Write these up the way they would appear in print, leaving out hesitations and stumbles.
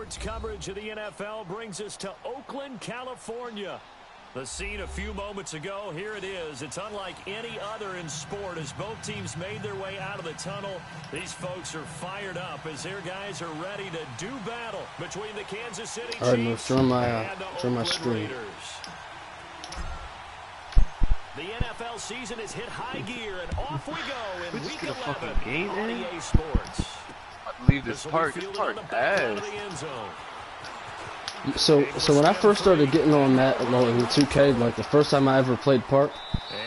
Sports coverage of the NFL brings us to Oakland, California. The scene a few moments ago, here it is. It's unlike any other in sport as both teams made their way out of the tunnel. These folks are fired up as their guys are ready to do battle between the Kansas City Chiefs and the Oakland Raiders. The NFL season has hit high gear, and off we go in Week 11 on EA Sports. I believe this park ass. So when I first started getting on that in 2K, like the first time I ever played Park,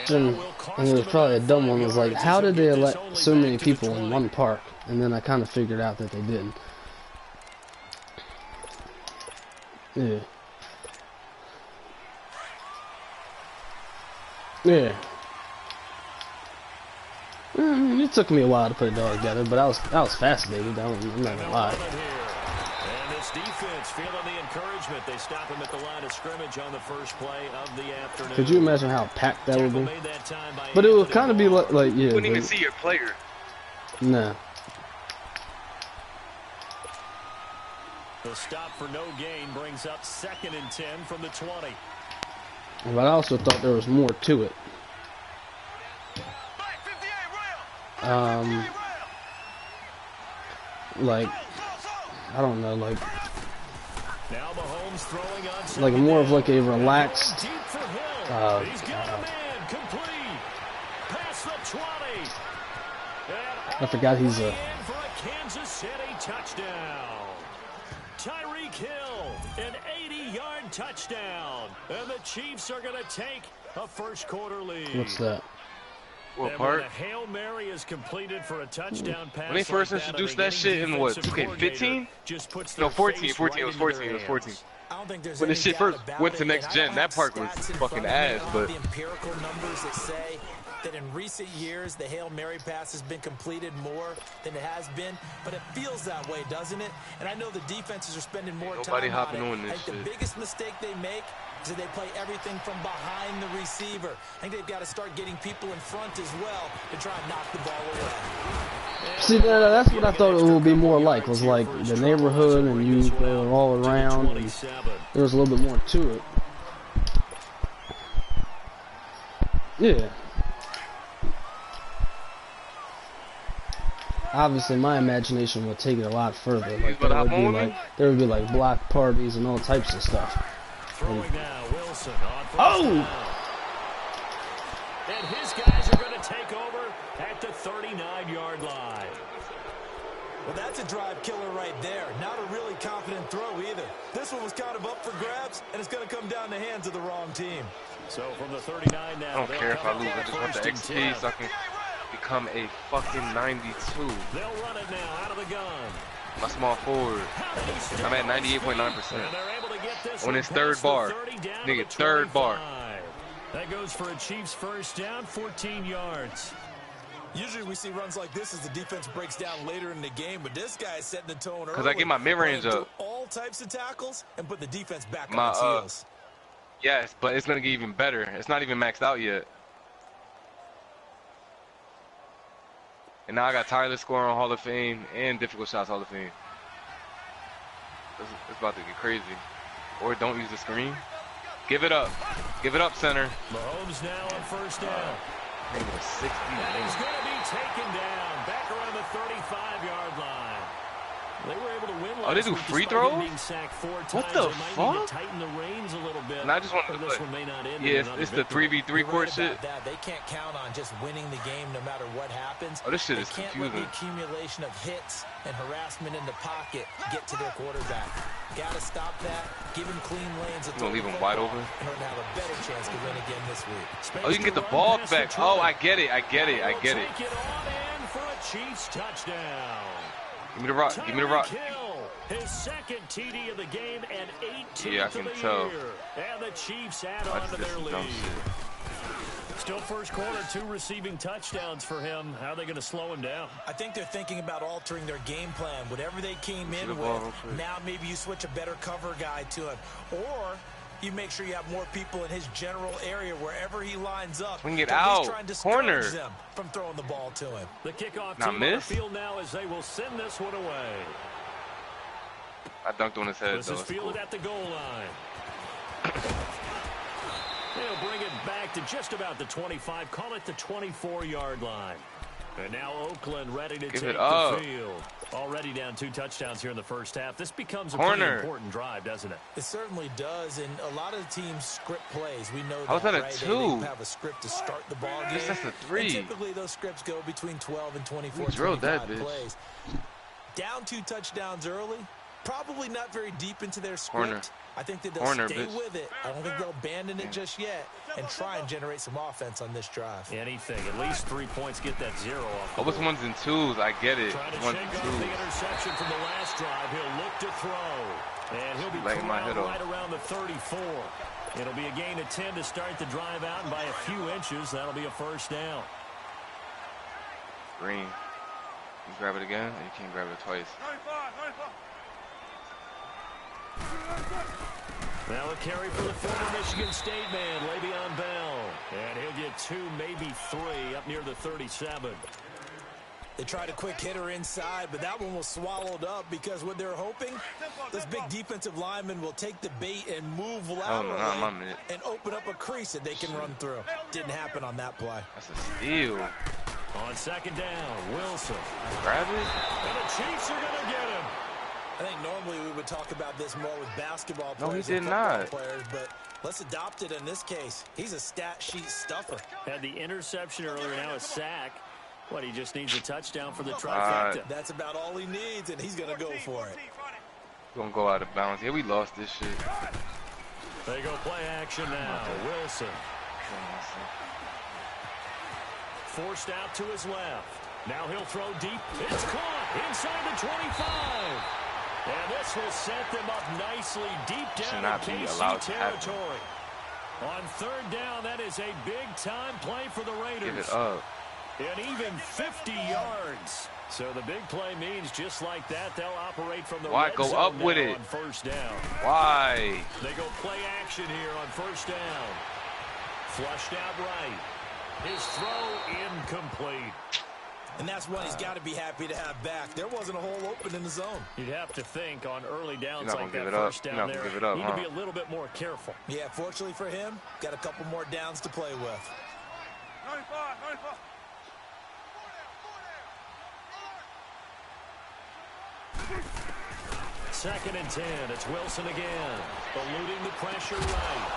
and it was probably a dumb one, was like, how did they let so many people in one park? And then I kind of figured out that they didn't. Yeah. Yeah. I mean, it took me a while to put it all together, but I was fascinated. I'm not gonna lie. And this defense feeling the encouragement. They stop him at the line of scrimmage on the first play of the afternoon. Could you imagine how packed that would be? But it would kind of be like yeah. You wouldn't even see your player. Nah. The stop for no gain brings up 2nd and 10 from the 20. But I also thought there was more to it. Like, I don't know, like more of like a relaxed, I forgot he's a Kansas City touchdown. Tyreek Hill, an 80-yard touchdown, and the Chiefs are going to take a first-quarter lead. What's that? What part? A Hail Mary is completed for a touchdown pass. When they first introduced that shit in what, 2K15? No, 14. It was 14. When this shit first went to next gen, that part was fucking ass. But the empirical numbers that say that in recent years the Hail Mary pass has been completed more than it has been, but it feels that way, doesn't it? And I know the defenses are spending more time on it. I think the biggest mistake they make is that they play everything from behind the receiver. I think they've got to start getting people in front as well to try and knock the ball away. See, that's what I thought it would be more like, was like the neighborhood and you go all around. And there was a little bit more to it. Yeah. Obviously, my imagination would take it a lot further. Like there would be like block parties and all types of stuff. Oh! And his guys are going to take over at the 39-yard line. Well, that's a drive killer right there. Not a really confident throw either. This one was kind of up for grabs, and it's going to come down the hands of the wrong team. So from the 39 now, I don't care if I lose. I just want the XP so I can become a fucking 92. They'll run it now out of the gun. My small forward. I'm at 98.9%. On his third bar. Nigga, third bar. That goes for a Chiefs first down, 14 yards. Usually we see runs like this as the defense breaks down later in the game, but this guy is setting the tone early. Because I get my mid-range up. All types of tackles and put the defense back on its heels. Yes, but it's going to get even better. It's not even maxed out yet. And now I got tireless scoring on Hall of Fame and difficult shots Hall of Fame. It's about to get crazy. Or don't use the screen. Give it up. Give it up, center. Mahomes now on first down. 60. And he's going to be taken down back around the 35-yard line. They were able to win. Oh, they do free throws? What the fuck? And I just want to play. Yeah, it's the 3v3 court shit. They can't count on just winning the game no matter what happens. Oh, this shit is confusing. They can't let the accumulation of hits and harassment in the pocket get to their quarterback. Got to stop that. Give him clean lanes. You gonna leave him wide open? In order to have a better chance to win again this week. Oh, you can get the ball back. Oh, I get it. I get it. Take it on in for a Chiefs touchdown. Give me the rock. Give me the rock. His second TD of the game and 18th yeah, I can tell. And the Chiefs add on to their lead. Still first quarter, 2 receiving touchdowns for him. How are they going to slow him down? I think they're thinking about altering their game plan. Whatever they came in with, now maybe you switch a better cover guy to him. Or you make sure you have more people in his general area wherever he lines up. Swing it out. Corner. Them from throwing the ball to him. The kickoff team on the field now as they will send this one away. I dunked on his head, This is fielded at the goal line. They'll bring it back to just about the 25. Call it the 24-yard line. And now Oakland ready to take the field. Already down 2 touchdowns here in the first half. This becomes a pretty important drive, doesn't it? It certainly does, and a lot of the teams script plays. We know How's that, right? a 2? They have a script to start the ball game. That's a 3. And typically those scripts go between 12 and 24, drilled 25 that, plays. Down 2 touchdowns early. Probably not very deep into their script. Corner. I think that they'll stay with it. I don't think they'll abandon it just yet and try and generate some offense on this drive. Anything. At least 3 points. Get that 0 off. Oh, it's 1s and 2s. I get it. Trying to Ones shake and off 2s. the interception from the last drive. He'll look to throw. And he'll be corralled right around the 34. It'll be a gain of 10 to start the drive out, and by a few inches, that'll be a first down. Green. You grab it again? You can't grab it twice. Now a carry for the former Michigan State man, Le'Veon Bell. And he'll get 2, maybe 3, up near the 37. They tried a quick hitter inside, but that one was swallowed up because what they're hoping, this big defensive lineman will take the bait and move laterally and open up a crease that they can run through. Didn't happen on that play. That's a steal. On second down, Wilson. Grab it. And the Chiefs are going to get him. I think normally we would talk about this more with basketball players. No, he did and not. Players, but let's adopt it in this case. He's a stat sheet stuffer. Had the interception earlier, now a sack. What, he just needs a touchdown for the trifecta. That's about all he needs, and he's going to go for it. Gonna go out of bounds. Yeah, we lost this shit. They go play action now. Wilson. Forced out to his left. Now he'll throw deep. It's caught inside the 25. And this will set them up nicely deep down in KC territory. On third down, that is a big-time play for the Raiders. Give it up. And even 50 yards. So the big play means just like that, they'll operate from the red go zone up with now it? on first down. Why? They go play action here on first down. Flushed out right. His throw incomplete. And that's one he's got to be happy to have back. There wasn't a hole open in the zone. You'd have to think on early downs You're like that up. first down there, give it up, need to be a little bit more careful. Yeah, fortunately for him, got a couple more downs to play with. 95. Second and 10. It's Wilson again. Eluding the pressure right.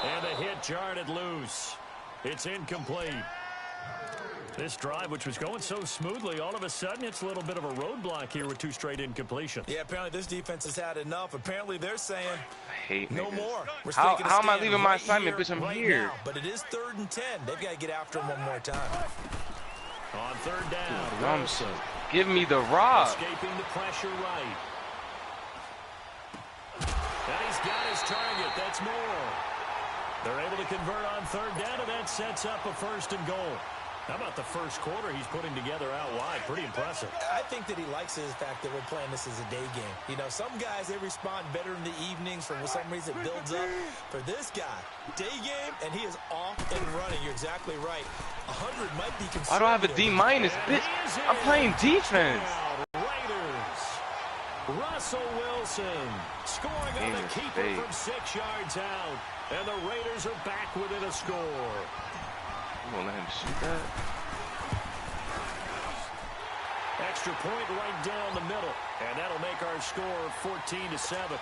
And a hit jarred it loose. It's incomplete. This drive, which was going so smoothly, all of a sudden it's a little bit of a roadblock here with 2 straight incompletions. Yeah, apparently this defense has had enough. Apparently they're saying I hate no niggas. more. How am I leaving my assignment, bitch? I'm right here. now. But it is 3rd and 10. They've got to get after him one more time. On third down, Wilson. Give me the rock. Escaping the pressure right. And he's got his target. That's more. They're able to convert on third down, and that sets up a 1st and goal. How about the first quarter he's putting together out wide? Pretty impressive. I think that he likes the fact that we're playing this as a day game. You know, some guys, they respond better in the evenings. For some reason, it builds up. For this guy, day game, and he is off and running. You're exactly right. 100 might be conservative. I don't have a D-, bitch. I'm playing defense. Raiders. Russell Wilson scoring on the keeper from 6 yards out. And the Raiders are back within a score. You gonna let him shoot that? Extra point right down the middle. And that'll make our score 14-7.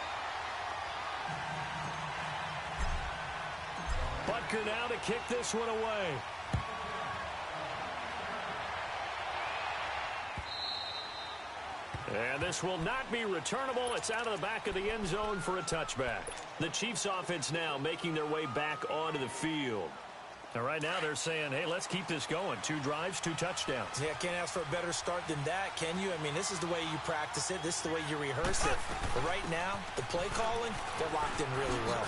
Butker now to kick this one away. And this will not be returnable. It's out of the back of the end zone for a touchback. The Chiefs offense now making their way back onto the field. And right now they're saying, hey, let's keep this going. 2 drives, 2 touchdowns. Yeah, can't ask for a better start than that, can you? I mean, this is the way you practice it. This is the way you rehearse it. But right now, the play calling, they're locked in really well.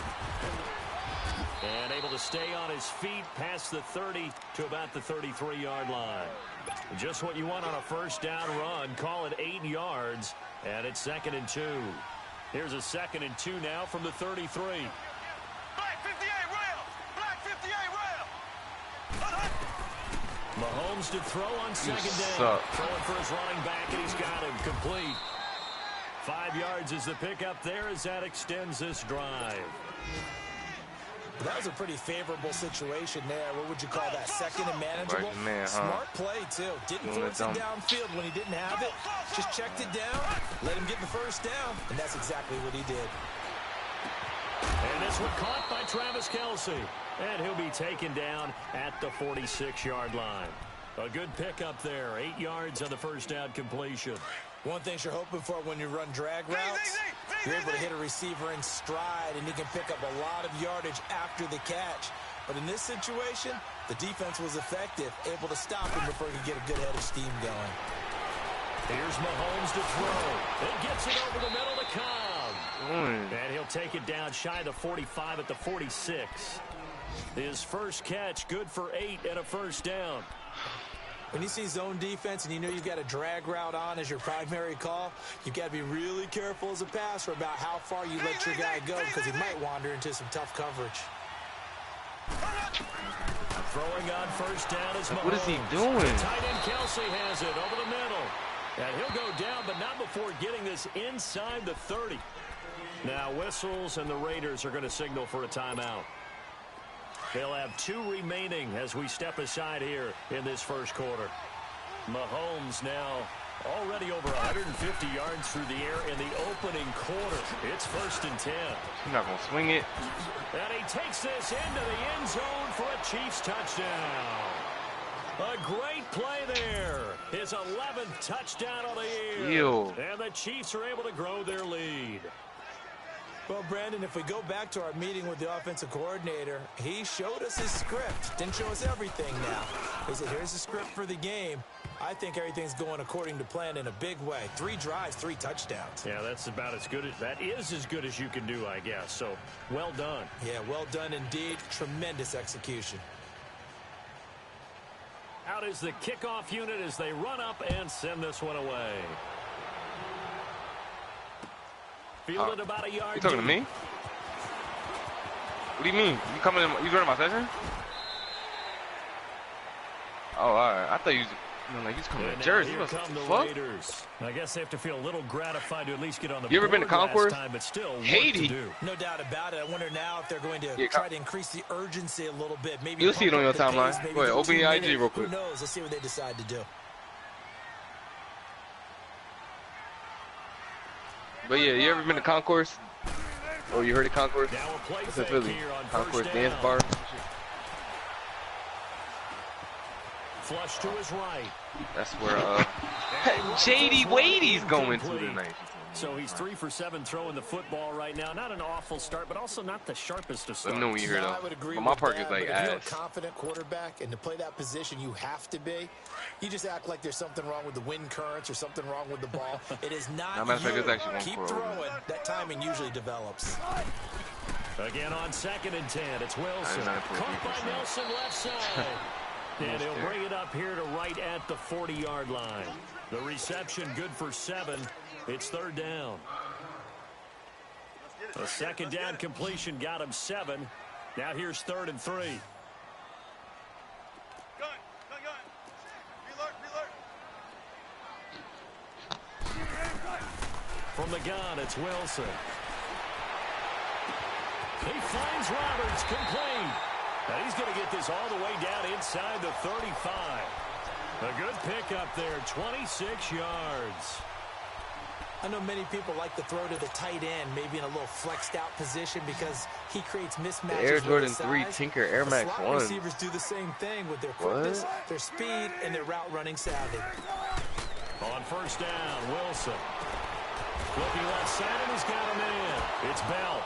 And able to stay on his feet past the 30 to about the 33-yard line. Just what you want on a first down run. Call it 8 yards. And it's 2nd and 2. Here's a 2nd and 2 now from the 33. Black 58 rail! Black 58 rail! Mahomes to throw on 2nd down. Throwing for his running back, and he's got him complete. 5 yards is the pickup there as that extends this drive. That was a pretty favorable situation there. What would you call that? Second and manageable? Man, Smart play, too. Didn't force it downfield when he didn't have it. Just checked it down, let him get the first down, and that's exactly what he did. And this one caught by Travis Kelce. And he'll be taken down at the 46-yard line. A good pickup there. 8 yards on the first down completion. One thing you're hoping for when you run drag routes, you're able to hit a receiver in stride, and he can pick up a lot of yardage after the catch. But in this situation, the defense was effective, able to stop him before he could get a good head of steam going. Here's Mahomes to throw. It gets it over the middle to Cobb. And he'll take it down shy of the 45 at the 46. His first catch, good for 8 and a first down. When you see zone defense and you know you've got a drag route on as your primary call, you've got to be really careful as a passer about how far you let your guy go because he might wander into some tough coverage. Throwing on first down is Mahomes. What is he doing? The tight end Kelce has it over the middle. And he'll go down, but not before getting this inside the 30. Now whistles and the Raiders are going to signal for a timeout. They'll have 2 remaining as we step aside here in this first quarter. Mahomes now already over 150 yards through the air in the opening quarter. It's 1st and 10. He's not going to swing it. And he takes this into the end zone for a Chiefs touchdown. A great play there. His 11th touchdown of the year. Ew. And the Chiefs are able to grow their lead. Well, Brandon, if we go back to our meeting with the offensive coordinator, he showed us his script. Didn't show us everything now. He said, here's the script for the game. I think everything's going according to plan in a big way. 3 drives, 3 touchdowns. Yeah, that's about as good as that is as good as you can do, I guess. So, well done. Yeah, well done indeed. Tremendous execution. Out is the kickoff unit as they run up and send this one away. Fielded about a yard. You talking to me? What do you mean? You coming in? You running my session? Oh, all right. I thought you was like he's coming to Jersey. Here come the Raiders. I guess they have to feel a little gratified to at least get on the. You ever been to Concourse? Time, but still Haiti. No doubt about it. I wonder now if they're going to try to increase the urgency a little bit. Maybe you'll see it on your timeline. Go ahead, open your IG real quick. Who knows? Let's see what they decide to do. But yeah, you ever been to Concourse? Or you heard of Concourse? It's in Philly. Concourse dance bar. Flush to his right. That's where JD Wade's going to tonight. So he's 3 for 7 throwing the football right now. Not an awful start, but also not the sharpest of starts. Let me know when you hear though. But my park is like ass. If you're a confident quarterback and to play that position you have to be, you just act like there's something wrong with the wind currents or something wrong with the ball. It is not you. Keep throwing. That timing usually develops. Again on 2nd and 10. It's Wilson. Caught by Nelson left side. And he'll bring it up here to right at the 40-yard line. The reception good for 7. It's 3rd down. A 2nd down completion got him 7. Now here's 3rd and 3. From the gun, it's Wilson. He finds Roberts, complete. Now he's going to get this all the way down inside the 35. A good pickup there, 26 yards. I know many people like to throw to the tight end, maybe in a little flexed out position because he creates mismatches. The Air Jordan 3 Tinker Air Max 1. Receivers do the same thing with their quickness, their speed, and their route running savvy. On 1st down, Wilson. Looking left side, and he's got a man. It's Bell.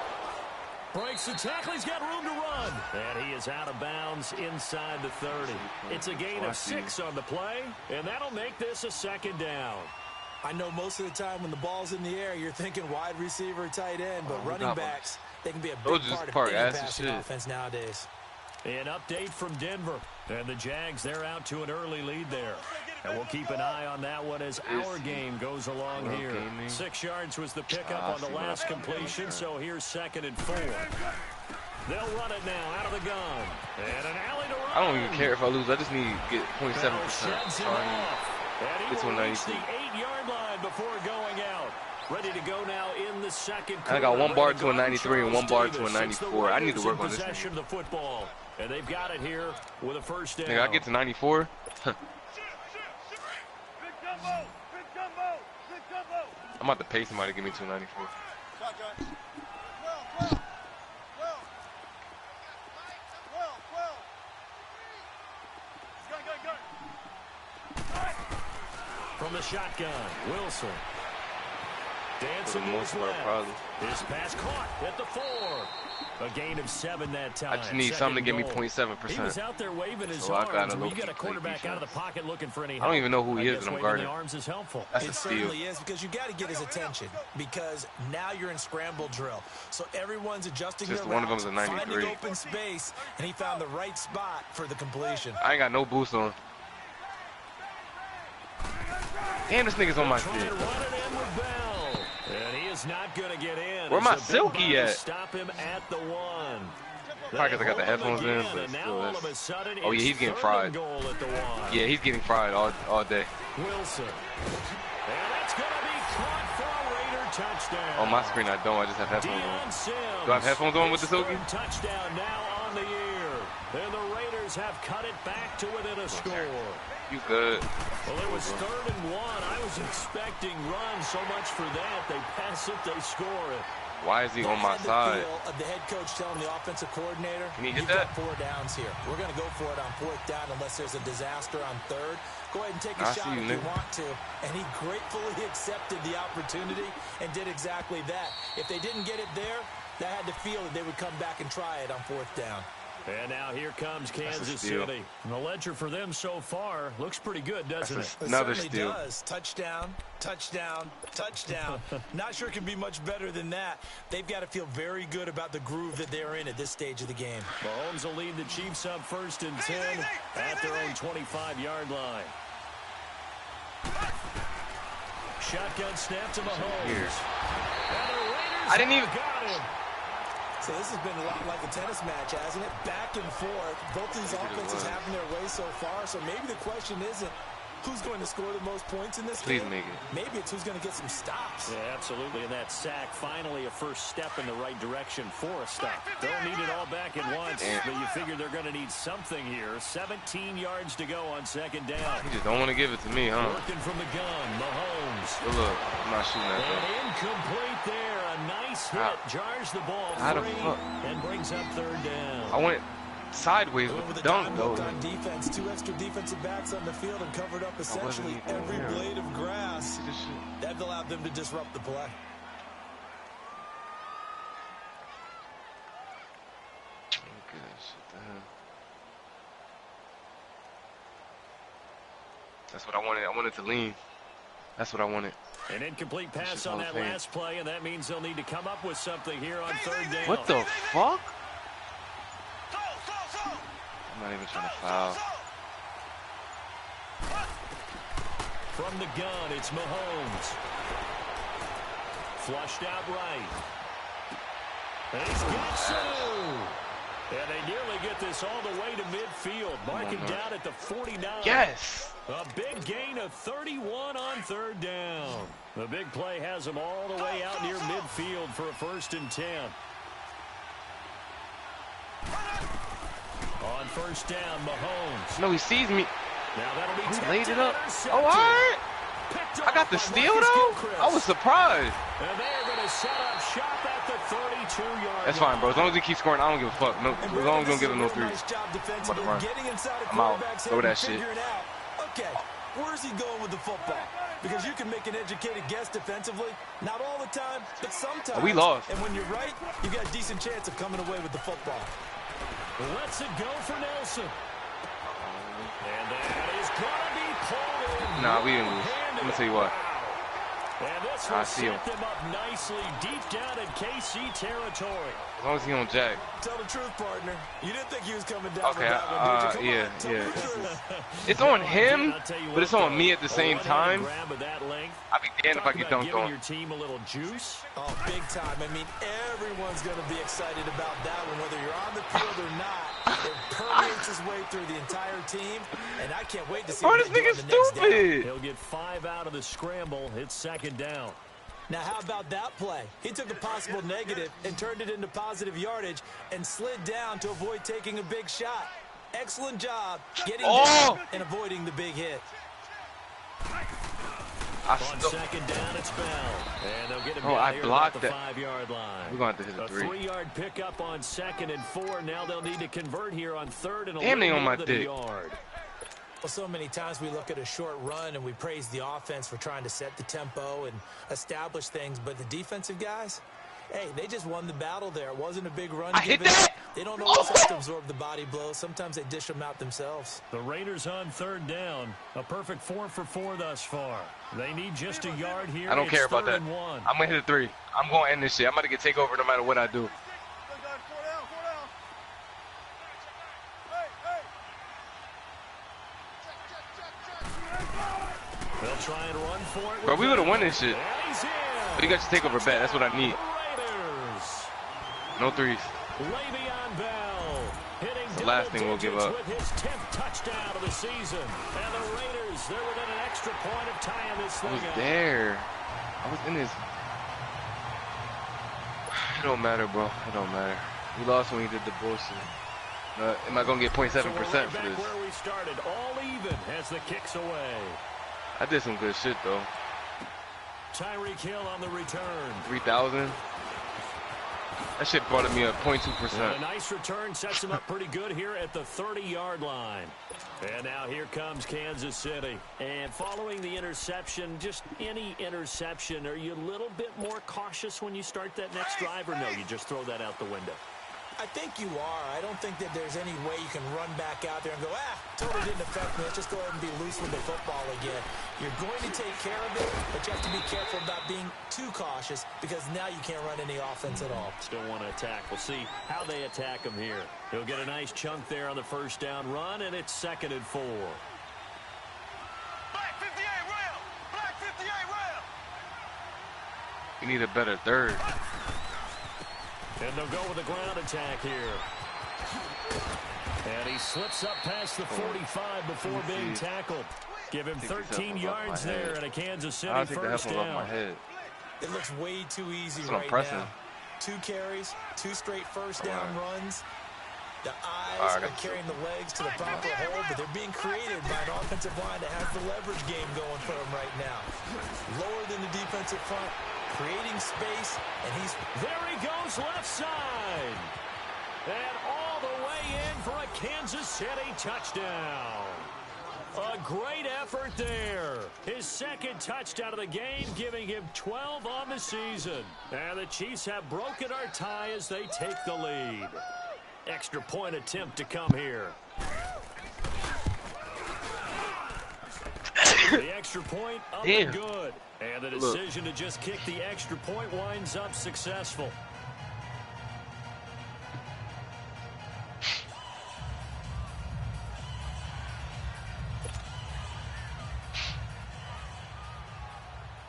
Breaks the tackle, he's got room to run. And he is out of bounds inside the 30. It's a gain of 6 on the play, and that'll make this a 2nd down. I know most of the time when the ball's in the air, you're thinking wide receiver, tight end, but running backs, they can be a big part of any passing offense nowadays. An update from Denver. And the Jags, they're out to an early lead there. And we'll keep an eye on that one as our game goes along here. 6 yards was the pickup on the last completion, so here's 2nd and 4. They'll run it now out of the gun. And an alley to run. I don't even care if I lose. I just need to get 0.7%. And he will reach the 8-yard line before going out. Ready to go now in the second quarter. I got 1 bar to a 93 and 1 bar to a 94. I need to work on this thing. The football, and they've got it here with a first down. Nigga, I get to 94. I'm about to pay somebody to give me 294. From the shotgun, Wilson. Dancing For the most part, probably. His pass caught at the 4. A gain of 7 that time. I just need something to give me 0.7%. He was out there waving his So arms. I got You got a quarterback out of the pocket looking for any help. I don't even know who he is, and I'm guarding. The arms is helpful. That's it a steal. certainly is, because you got to get his attention, because now you're in scramble drill. So everyone's adjusting Just their one of routes, them's a 93. finding open space, and he found the right spot for the completion. I ain't got no boost on. Damn, this nigga's on my feet. And he is not going to get in. Where my Silky at? Stop him at the 1. Probably because I got the headphones in, but still. Oh, yeah, he's getting fried. Yeah, he's getting fried all day. Wilson. And that's going to be caught for a Raider touchdown. On my screen, I don't. I just have headphones on. Do I have headphones on with the Silky? Touchdown now on the year. And the Raiders have cut it back to within a score. You good. Well, it was 3rd and 1. I was expecting runs so much for that. They pass it, they score it. Why is he on my side? Of the head coach telling the offensive coordinator, can he get you've that? got 4 downs here. We're going to go for it on 4th down unless there's a disaster on 3rd. Go ahead and take a shot if you want to. And he gratefully accepted the opportunity and did exactly that. If they didn't get it there, that had to feel that they would come back and try it on 4th down. And now here comes Kansas City. And the ledger for them so far looks pretty good, doesn't it? Another It certainly steal. does. Touchdown, touchdown, touchdown. Not sure it can be much better than that. They've got to feel very good about the groove that they're in at this stage of the game. Mahomes will lead the Chiefs up 1st and 10 at their own 25-yard line. Shotgun snap to Mahomes. And the Raiders I didn't even... got him. So this has been a lot like a tennis match, hasn't it? Back and forth. Both these offenses having their way so far. So maybe the question isn't who's going to score the most points in this Please game. make it. Maybe it's who's going to get some stops. Yeah, absolutely. And that sack, finally a first step in the right direction for a stop. Don't need it all back at once, but you figure they're going to need something here. 17 yards to go on 2nd down. He just don't want to give it to me, huh? Working from the gun, Mahomes. But look, I'm not shooting that And though. incomplete there. A nice hit. Jars the ball free and brings up 3rd down. I went sideways with the dunk, though. On defense, 2 extra defensive backs on the field and covered up essentially every blade of grass. That allowed them to disrupt the play. That's what I wanted. I wanted to lean. That's what I wanted. An incomplete pass on that last play, and that means they'll need to come up with something here on 3rd down. What the fuck? I'm not even trying to foul. From the gun, it's Mahomes. Flushed out right. And he's got Sanu. And they nearly get this all the way to midfield. Marking down at the 49. Yes. A big gain of 31 on 3rd down. The big play has them all the way out near midfield for a 1st and 10. On 1st down, Mahomes. No, he sees me. Now that'll be Who laid it up? intercepted. Oh, all right. Picked I got off the by steal, Marcus though? Gilchrist. I was surprised. And they're going to set up shop at the 32-yard That's fine, bro. As long as he keeps scoring, I don't give a fuck. No, as long as we don't give him no threes. I'm out. Throw that shit. Okay, where's he going with the football? Because you can make an educated guess defensively. Not all the time, but sometimes. We lost. And when you're right, you got a decent chance of coming away with the football. Lets it go for Nelson. And that is going to be pulled in. Nah, we didn't lose. I'm going to tell you what. And this will set them up nicely deep down in KC territory. As long as he don't jack. Tell the truth, partner. You didn't think he was coming down Okay, with that one, did you? yeah. It's on him, but it's on me at the same time. I'd be damned if I get dunked on. Your team a little juice. Oh, big time. I mean, everyone's going to be excited about that one, whether you're on the field or not. It permeates his way through the entire team, and I can't wait to see Bro, what this they do nigga's on the next down. stupid. He'll get 5 out of the scramble. It's 2nd down. Now, how about that play? He took a possible negative and turned it into positive yardage and slid down to avoid taking a big shot. Excellent job getting down and avoiding the big hit. On second down, it's Bell. And they'll get him down here at the 5-yard line. We're going to hit a 3-yard pickup on 2nd and 4. Now they'll need to convert here on 3rd and a Damn, they little on my more than a dick. yard. Well, so many times we look at a short run and we praise the offense for trying to set the tempo and establish things, but the defensive guys, hey, they just won the battle there. It wasn't a big run. I hit that! They don't always have to absorb the body blows. Sometimes they dish them out themselves. The Raiders on 3rd down. A perfect 4 for 4 thus far. They need just a yard here. I don't care about that. 3rd and 1. I'm going to hit a 3. I'm going to end this shit. I'm about to get takeover no matter what I do. They'll try and run for it. Bro, we would have won this shit. But you got your takeover bet. That's what I need. Raiders. No 3s. Le'Veon Bell hitting The last thing we'll give up. with his 10th touchdown of the season. And the Raiders, they're within an extra point of tying this thing I was up. there. I was in this. It don't matter, bro. It don't matter. We lost when we did the bullshit. Am I going to get 0.7% So we're right for back this? where we started, all even as the kicks away. I did some good shit, though. Tyreek Hill on the return. 3,000. That shit brought me up 0.2%. And a nice return sets him up pretty good here at the 30-yard line. And now here comes Kansas City. And following the interception, just any interception, are you a little bit more cautious when you start that next drive, or no, you just throw that out the window? I think you are. I don't think that there's any way you can run back out there and go, totally didn't affect me. Let's just go ahead and be loose with the football again. You're going to take care of it, but you have to be careful about being too cautious because now you can't run any offense at all. Still want to attack. We'll see how they attack him here. He'll get a nice chunk there on the first down run, and it's 2nd and 4. Black 58 rail. Black 58 rail. We need a better 3rd. And they'll go with a ground attack here. And he slips up past the 45 before being tackled. Give him 13 yards there and a Kansas City I'll take the first headphones off my down. head. It looks way too easy That's what I'm right pressing. now. 2 carries, 2 straight first down runs. The All eyes right, are carrying the legs to the proper hole, but they're being created by an offensive line that has the leverage game going for them right now. Lower than the defensive front, creating space, and he's... There he goes left side. And all the way in for a Kansas City touchdown. A great effort there. His 2nd touchdown of the game, giving him 12 on the season. And the Chiefs have broken our tie as they take the lead. Extra point attempt to come here. The extra point up and good. And the decision to just kick the extra point winds up successful.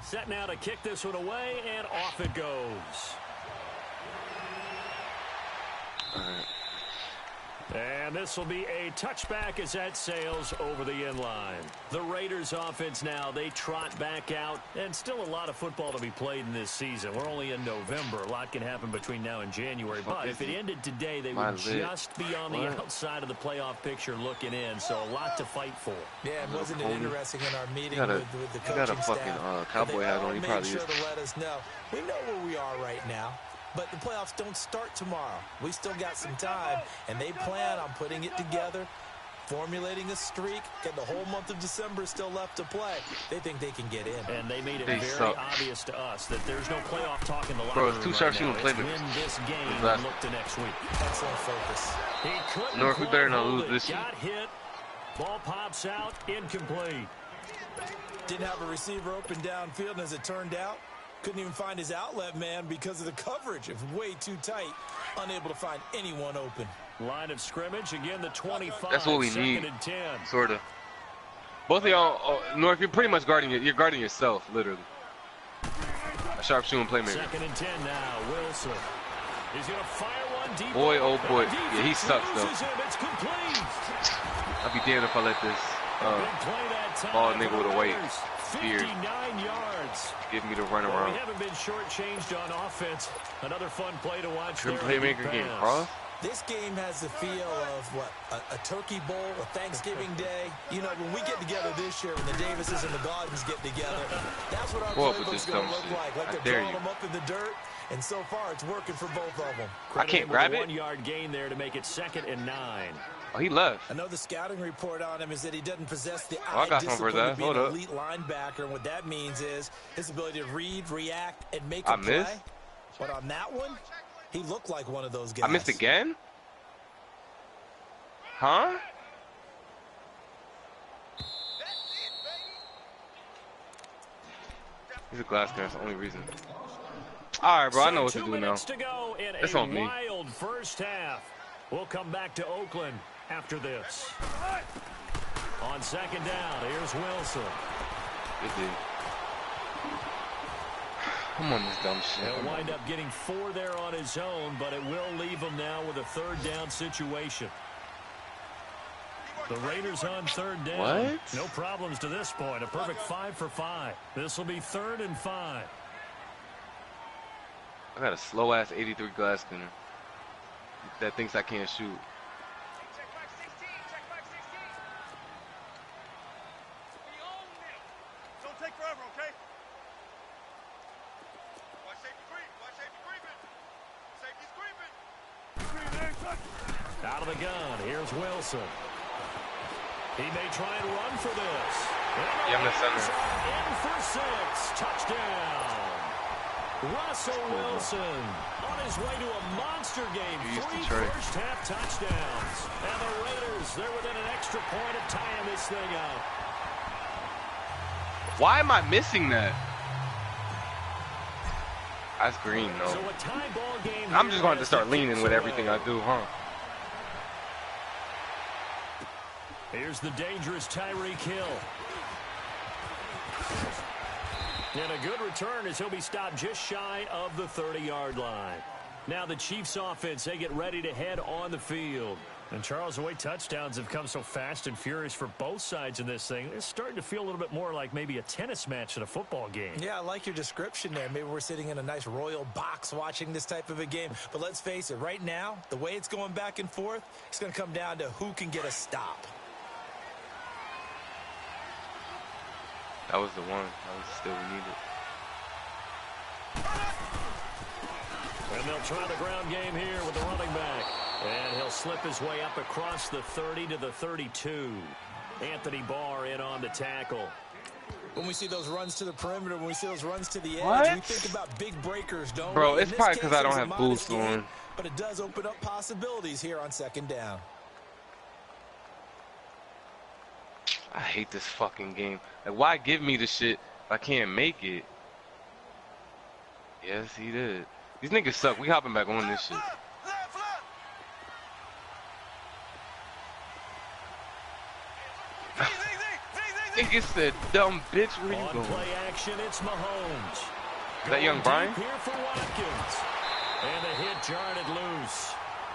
Set now to kick this one away, and off it goes. All right. And this will be a touchback as that sails over the end line. The Raiders offense now, they trot back out, and still a lot of football to be played in this season. We're only in November. A lot can happen between now and January. But if it ended today, they would just be on the outside of the playoff picture looking in. So a lot to fight for. Yeah, and wasn't it interesting in our meeting with the coaching got a fucking staff? cowboy hat on. He probably made sure to let us know. We know where we are right now. But the playoffs don't start tomorrow. We still got some time, and they plan on putting it together, formulating a streak, and the whole month of December is still left to play. They think they can get in. And they made it very obvious to us that there's no playoff talk in the locker room. Bro, it's too sharp shooting win this game and look to next week. Excellent focus. He couldn't North, we better not lose this got hit. Ball pops out, incomplete. Didn't have a receiver open downfield, and as it turned out, couldn't even find his outlet man because of the coverage. It was way too tight. Unable to find anyone open. Line of scrimmage, again, the 25. That's what we need, 10. sort of. Both of y'all, North, you're pretty much guarding it. You're guarding yourself, literally. A sharp shooting playmaker. 2nd and 10 now, Wilson. He's going to fire one deep. Boy, oh boy. Yeah, he sucks, though. It's complete. I'll be damned if I let this. ball nigga with a weight. 59 yards. Give me the run around. We haven't been shortchanged on offense. Another fun play to watch. Good playmaker game, Cross. This game has the feel of what a turkey bowl, a Thanksgiving day. You know, when we get together this year, when the Davises and the Gardens get together, that's what our playbook's going to look like. Like they're drawing them up in the dirt, and so far it's working for both of them. I can't grab it. 1-yard gain there to make it 2nd and 9. Oh, he left. I know the scouting report on him is that he doesn't possess the I got something for that. to be an elite linebacker, and what that means is his ability to read, react, and make a play. Missed. But on that one, he looked like one of those guys. I missed again? Huh? He's a glass guy. That's the only reason. All right, bro. I know what to do now. It's on me. Wild first half. We'll come back to Oakland after this. On 2nd down, here's Wilson. Good dude. Come on, this dumb shit. He'll wind up getting 4 there on his own, but it will leave him now with a 3rd down situation. The Raiders on 3rd down. What? No problems to this point. A perfect 5 for 5. This will be 3rd and 5. I got a slow-ass 83 glass spinner that thinks I can't shoot. Check back 16. Check back 16. We own them. Don't take forever, okay? Watch safety creep. Watch safety creeping. Safety's creeping. Out of the gun. Here's Wilson. He may try and run for this. Yeah, I'm the center. In for 6. Touchdown. Russell Wilson on his way to a monster game. 3 first-half touchdowns. And the Raiders, they're within an extra point of tying this thing up. Why am I missing that? That's green, though. So a tie ball game. I'm just going to start leaning with everything I do, huh? Here's the dangerous Tyreek Hill. And a good return as he'll be stopped just shy of the 30-yard line. Now the Chiefs offense, they get ready to head on the field. And Charles, the way touchdowns have come so fast and furious for both sides in this thing, it's starting to feel a little bit more like maybe a tennis match than a football game. Yeah, I like your description there. Maybe we're sitting in a nice royal box watching this type of a game. But let's face it, right now, the way it's going back and forth, it's going to come down to who can get a stop. That was the one. That was still needed. And they'll try the ground game here with the running back. And he'll slip his way up across the 30 to the 32. Anthony Barr in on the tackle. When we see those runs to the perimeter, when we see those runs to the edge, What? we think about big breakers, don't we? Bro, In it's this probably case, because I don't it was a have boost modest gain, on. but it does open up possibilities here on 2nd down. I hate this fucking game. Like, why give me the shit if I can't make it? Yes, he did. These niggas suck. We hopping back on this shit. Nigga said, dumb bitch, where you On going? play action, it's Mahomes. Is that young Brian? Here for Watkins. And the hit jarred it loose.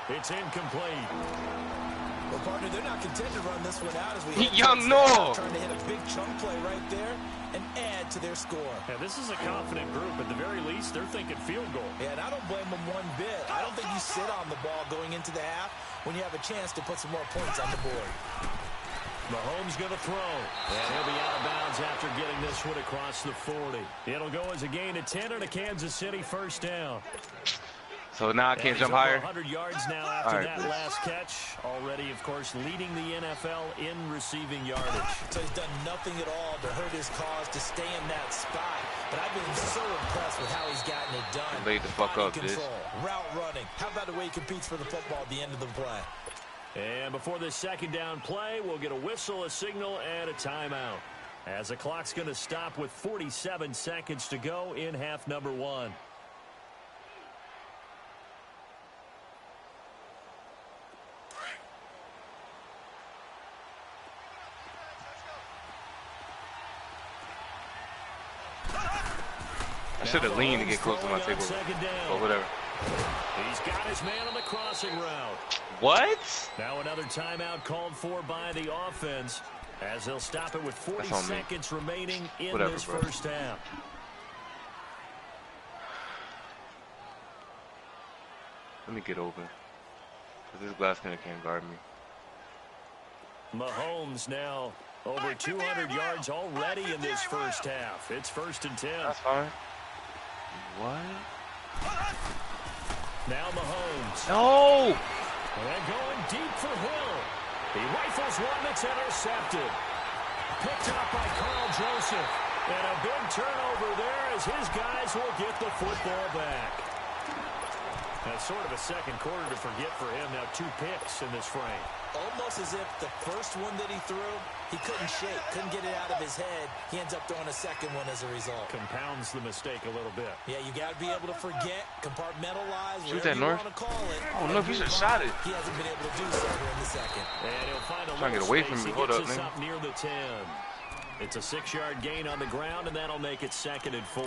It's incomplete. Well, partner, they're not content to run this one out as we Young no. trying to hit a big chunk play right there and add to their score. Yeah, this is a confident group. At the very least, they're thinking field goal. Yeah, and I don't blame them one bit. I don't think you sit on the ball going into the half when you have a chance to put some more points on the board. Mahomes going to throw. And he'll be out of bounds after getting this one across the 40. It'll go as a gain of 10 and a Kansas City first down. So now I can't jump higher? 100 yards now after Right, that please. last catch. Already, of course, leading the NFL in receiving yardage. So he's done nothing at all to hurt his cause to stay in that spot. But I've been so impressed with how he's gotten it done. Laid the fuck Body up, bitch. control, route running. How about the way he competes for the football at the end of the play? And before this 2nd down play, we'll get a whistle, a signal, and a timeout. As the clock's going to stop with 47 seconds to go in half number 1. I should have leaned to get close to my table. Or whatever. He's got his man on the crossing route. What? Now another timeout called for by the offense. As they'll stop it with 40 seconds remaining in this first half. Let me get open. This glass can't guard me. Mahomes now over 200 yards already in this first half. It's 1st and 10. That's fine. What? Now Mahomes. No! And going deep for Hill. He rifles one that's intercepted. Picked up by Carl Joseph. And a big turnover there as his guys will get the football back. That's sort of a second quarter to forget for him. Now 2 picks in this frame. Almost as if the first one that he threw, he couldn't shake, couldn't get it out of his head. He ends up throwing a second one as a result. Compounds the mistake a little bit. Yeah, you got to be able to forget, compartmentalize, shoot whatever that, North. you want to call it. Oh, no, he should have shot it. He hasn't been able to do so in the second. And he'll find a trying to get away from me. Hold up, man. Up near the 10. It's a 6-yard gain on the ground, and that'll make it 2nd and 4.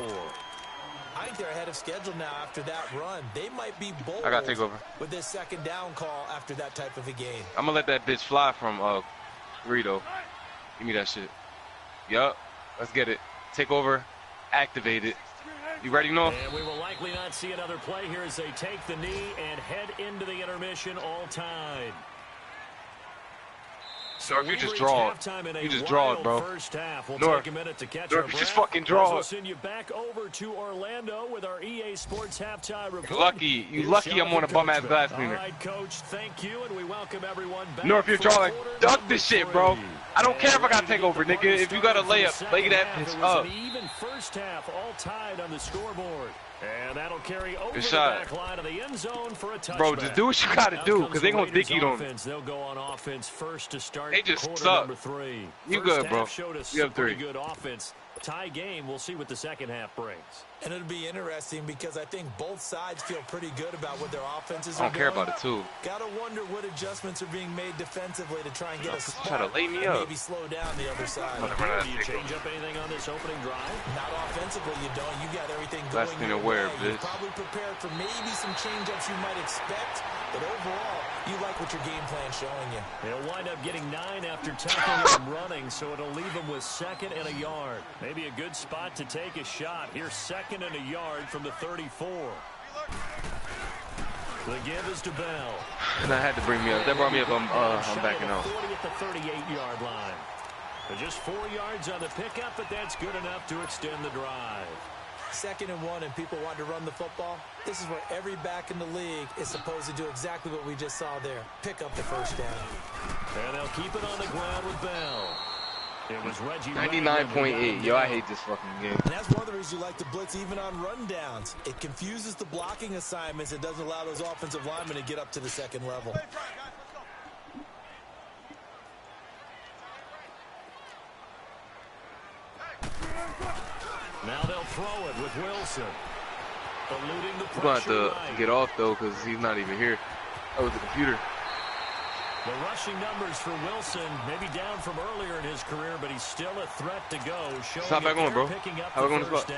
I think they're ahead of schedule now after that run. They might be bold I got to take over with this 2nd down call after that type of a game. I'm going to let that bitch fly from Rito. Give me that shit. Yup. Let's get it. Take over. Activate it. You ready, Noah? And we will likely not see another play here as they take the knee and head into the intermission all tied. North, you just draw it. You just draw it, bro. North, you just fucking draw it. We'll send you back over to Orlando with our EA Sports halftime report. You lucky I'm on a bum-ass glass cleaner. All right, Coach, thank you, and we welcome everyone back. North, you're drawing. Duck this shit, bro. I don't care if I got to take over, nigga. If you got a layup, lay that bitch up. An even first half, all tied on the scoreboard. And that'll carry over the shot. back line of the end zone for a touchback. Bro, just do what you got to do, because they going to think you don't. They'll go on offense first to start. They just quarter suck. Number 3. You good, bro. Showed us You have 3. good offense. Tie game. We'll see what the second half brings. And it'll be interesting because I think both sides feel pretty good about what their offenses I are don't care doing. about it, too. Gotta wonder what adjustments are being made defensively to try and get us try to lay me up. maybe slow down the other side. Do you change up anything on this opening drive? Not offensively, you don't. You got everything Last going thing your aware, way. You're bitch. probably prepared for maybe some change-ups you might expect, but overall, you like what your game plan's showing you. He'll wind up getting 9 after tackling and running, so it'll leave him with 2nd and a yard. Maybe a good spot to take a shot. Here's 2nd and a yard from the 34. The give is to Bell. And I had to bring me up. That brought me up. I'm backing out. 40 at the 38-yard line. But just 4 yards on the pickup, but that's good enough to extend the drive. 2nd and 1 and people want to run the football. This is where every back in the league is supposed to do exactly what we just saw there. Pick up the first down. And they'll keep it on the ground with Bell. It was Reggie 99.8. Yo, I hate this fucking game. And that's one of the reasons you like to blitz even on rundowns. It confuses the blocking assignments. It doesn't allow those offensive linemen to get up to the 2nd level. Now they'll throw it with Wilson. Eluding the pressure. We're going to have to get off, though, because he's not even here. Oh, with the computer. The rushing numbers for Wilson may be down from earlier in his career, but he's still a threat to go. Stop back on, bro. How we going to spot?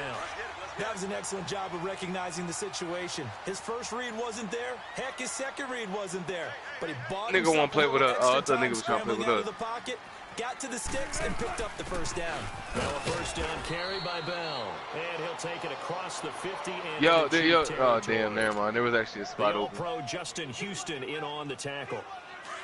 That was an excellent job of recognizing the situation. His first read wasn't there. Heck, his second read wasn't there. But he bought nigga won't play with us. I thought nigga was trying to play with us. The pocket, got to the sticks, and picked up the first down. Now a first down carry by Bell. And he'll take it across the 50. And oh, damn, never mind. There was actually a spot open. All-Pro Justin Houston in on the tackle.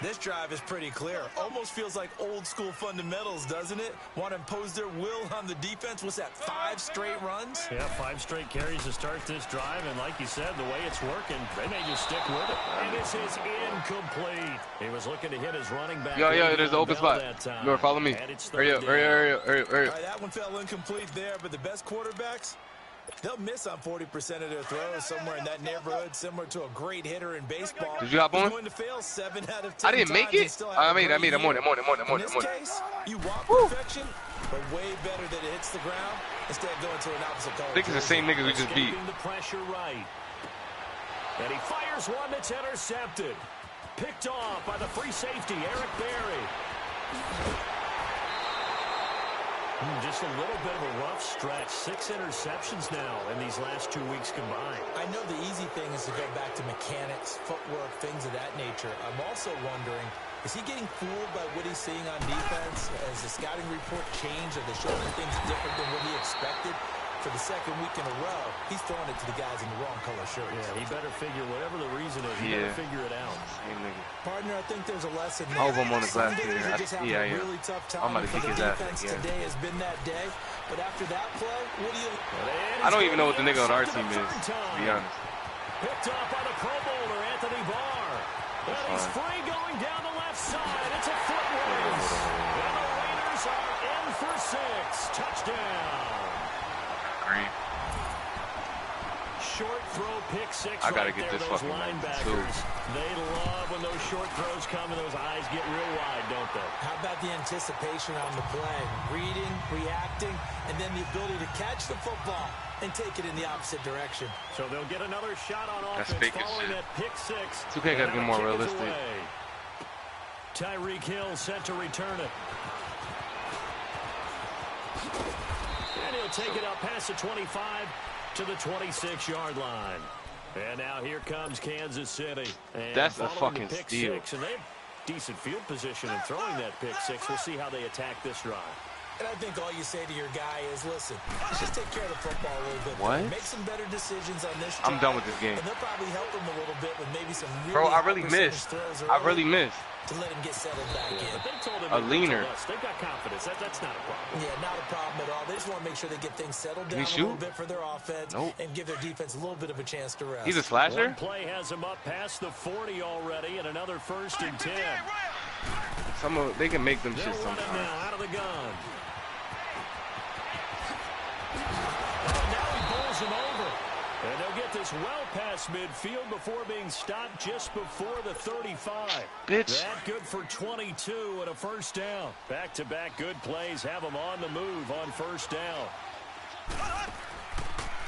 This drive is pretty clear. Almost feels like old-school fundamentals, doesn't it? Want to impose their will on the defense. What's that, 5 straight runs? Yeah, 5 straight carries to start this drive. And like you said, the way it's working, they may just stick with it. And this is incomplete. He was looking to hit his running back. Yo, there's an open spot. North, follow me. Hurry up. All right, that one fell incomplete there, but the best quarterbacks, they'll miss on 40% of their throws somewhere in that neighborhood, similar to a great hitter in baseball. Did you hop on? Going to fail 7 out of 10 I didn't make it. I made. I'm on. In this case, you want perfection, but way better that it hits the ground instead of going to an opposite color. I think it's the same niggas we just beat. The pressure right. And he fires one that's intercepted. Picked off by the free safety, Eric Berry. Just a little bit of a rough stretch. 6 interceptions now in these last 2 weeks combined. I know the easy thing is to go back to mechanics, footwork, things of that nature. I'm also wondering, is he getting fooled by what he's seeing on defense? Has the scouting report changed? Are they showing things different than what he expected? For the second week in a row, he's throwing it to the guys in the wrong color shirts. Yeah, he better figure whatever the reason is. He better figure it out. Same nigga. Partner, I think there's a lesson there. I hope I'm on his last Some days year. are just having a really tough time. I'm about to kick his ass Defense again. today has been that day. But after that play, what do you... I don't even know what the nigga on our team is, to be honest. Picked off by the Pro Bowler, Anthony Barr. And he's free going down the left side. It's a foot race. And the Raiders are in for 6. Touchdown. Green. Short throw, pick 6. I gotta right get there, this those fucking linebackers. They love when those short throws come and those eyes get real wide, don't they? How about the anticipation on the play? Reading, reacting, and then the ability to catch the football and take it in the opposite direction. So they'll get another shot on That's offense fake as following shit. that pick 6. 2K gotta get more realistic. Tyreek Hill set to return it. And he'll take it up past the 25 to the 26-yard line. And now here comes Kansas City. And that's a following fucking the pick steal. 6, and they have decent field position in throwing that pick 6. We'll see how they attack this drive. And I think all you say to your guy is, listen, let's just take care of the football a little bit. What? Make some better decisions on this drive. I'm done with this game. And they'll probably help him a little bit with maybe some really Bro, I high really percentage missed. throws I early really missed. to let him get settled back in. But they told him A leaner. They've got confidence. That's not a problem. Yeah, not a problem at all. They just want to make sure they get things settled Can down he a little shoot? bit for their offense and give their defense a little bit of a chance to rest. He's a slasher? One play has him up past the 40 already, and another 1st and 10. They can make them They'll shit run it sometimes. now out of the gun. And now he bowls him over. And they'll get this well past midfield before being stopped just before the 35. Bitch. That good for 22 and a 1st down. Back-to-back good plays have them on the move on 1st down.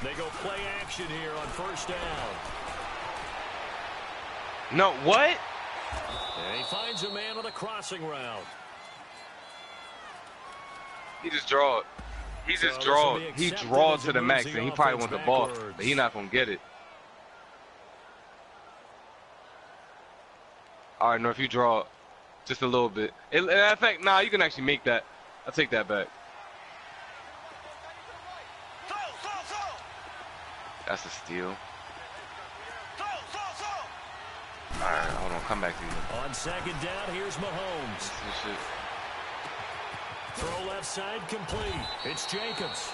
They go play action here on 1st down. No, what? And he finds a man on a crossing route. He just draw it. He just draw. He draw to the max, and he probably want the ball, but he not gonna get it. All right, North, you draw just a little bit. In fact, nah, you can actually make that. I'll take that back. That's a steal. All right, hold on, come back to you. On 2nd down, here's Mahomes. This shit. Throw left side complete. It's Jacobs.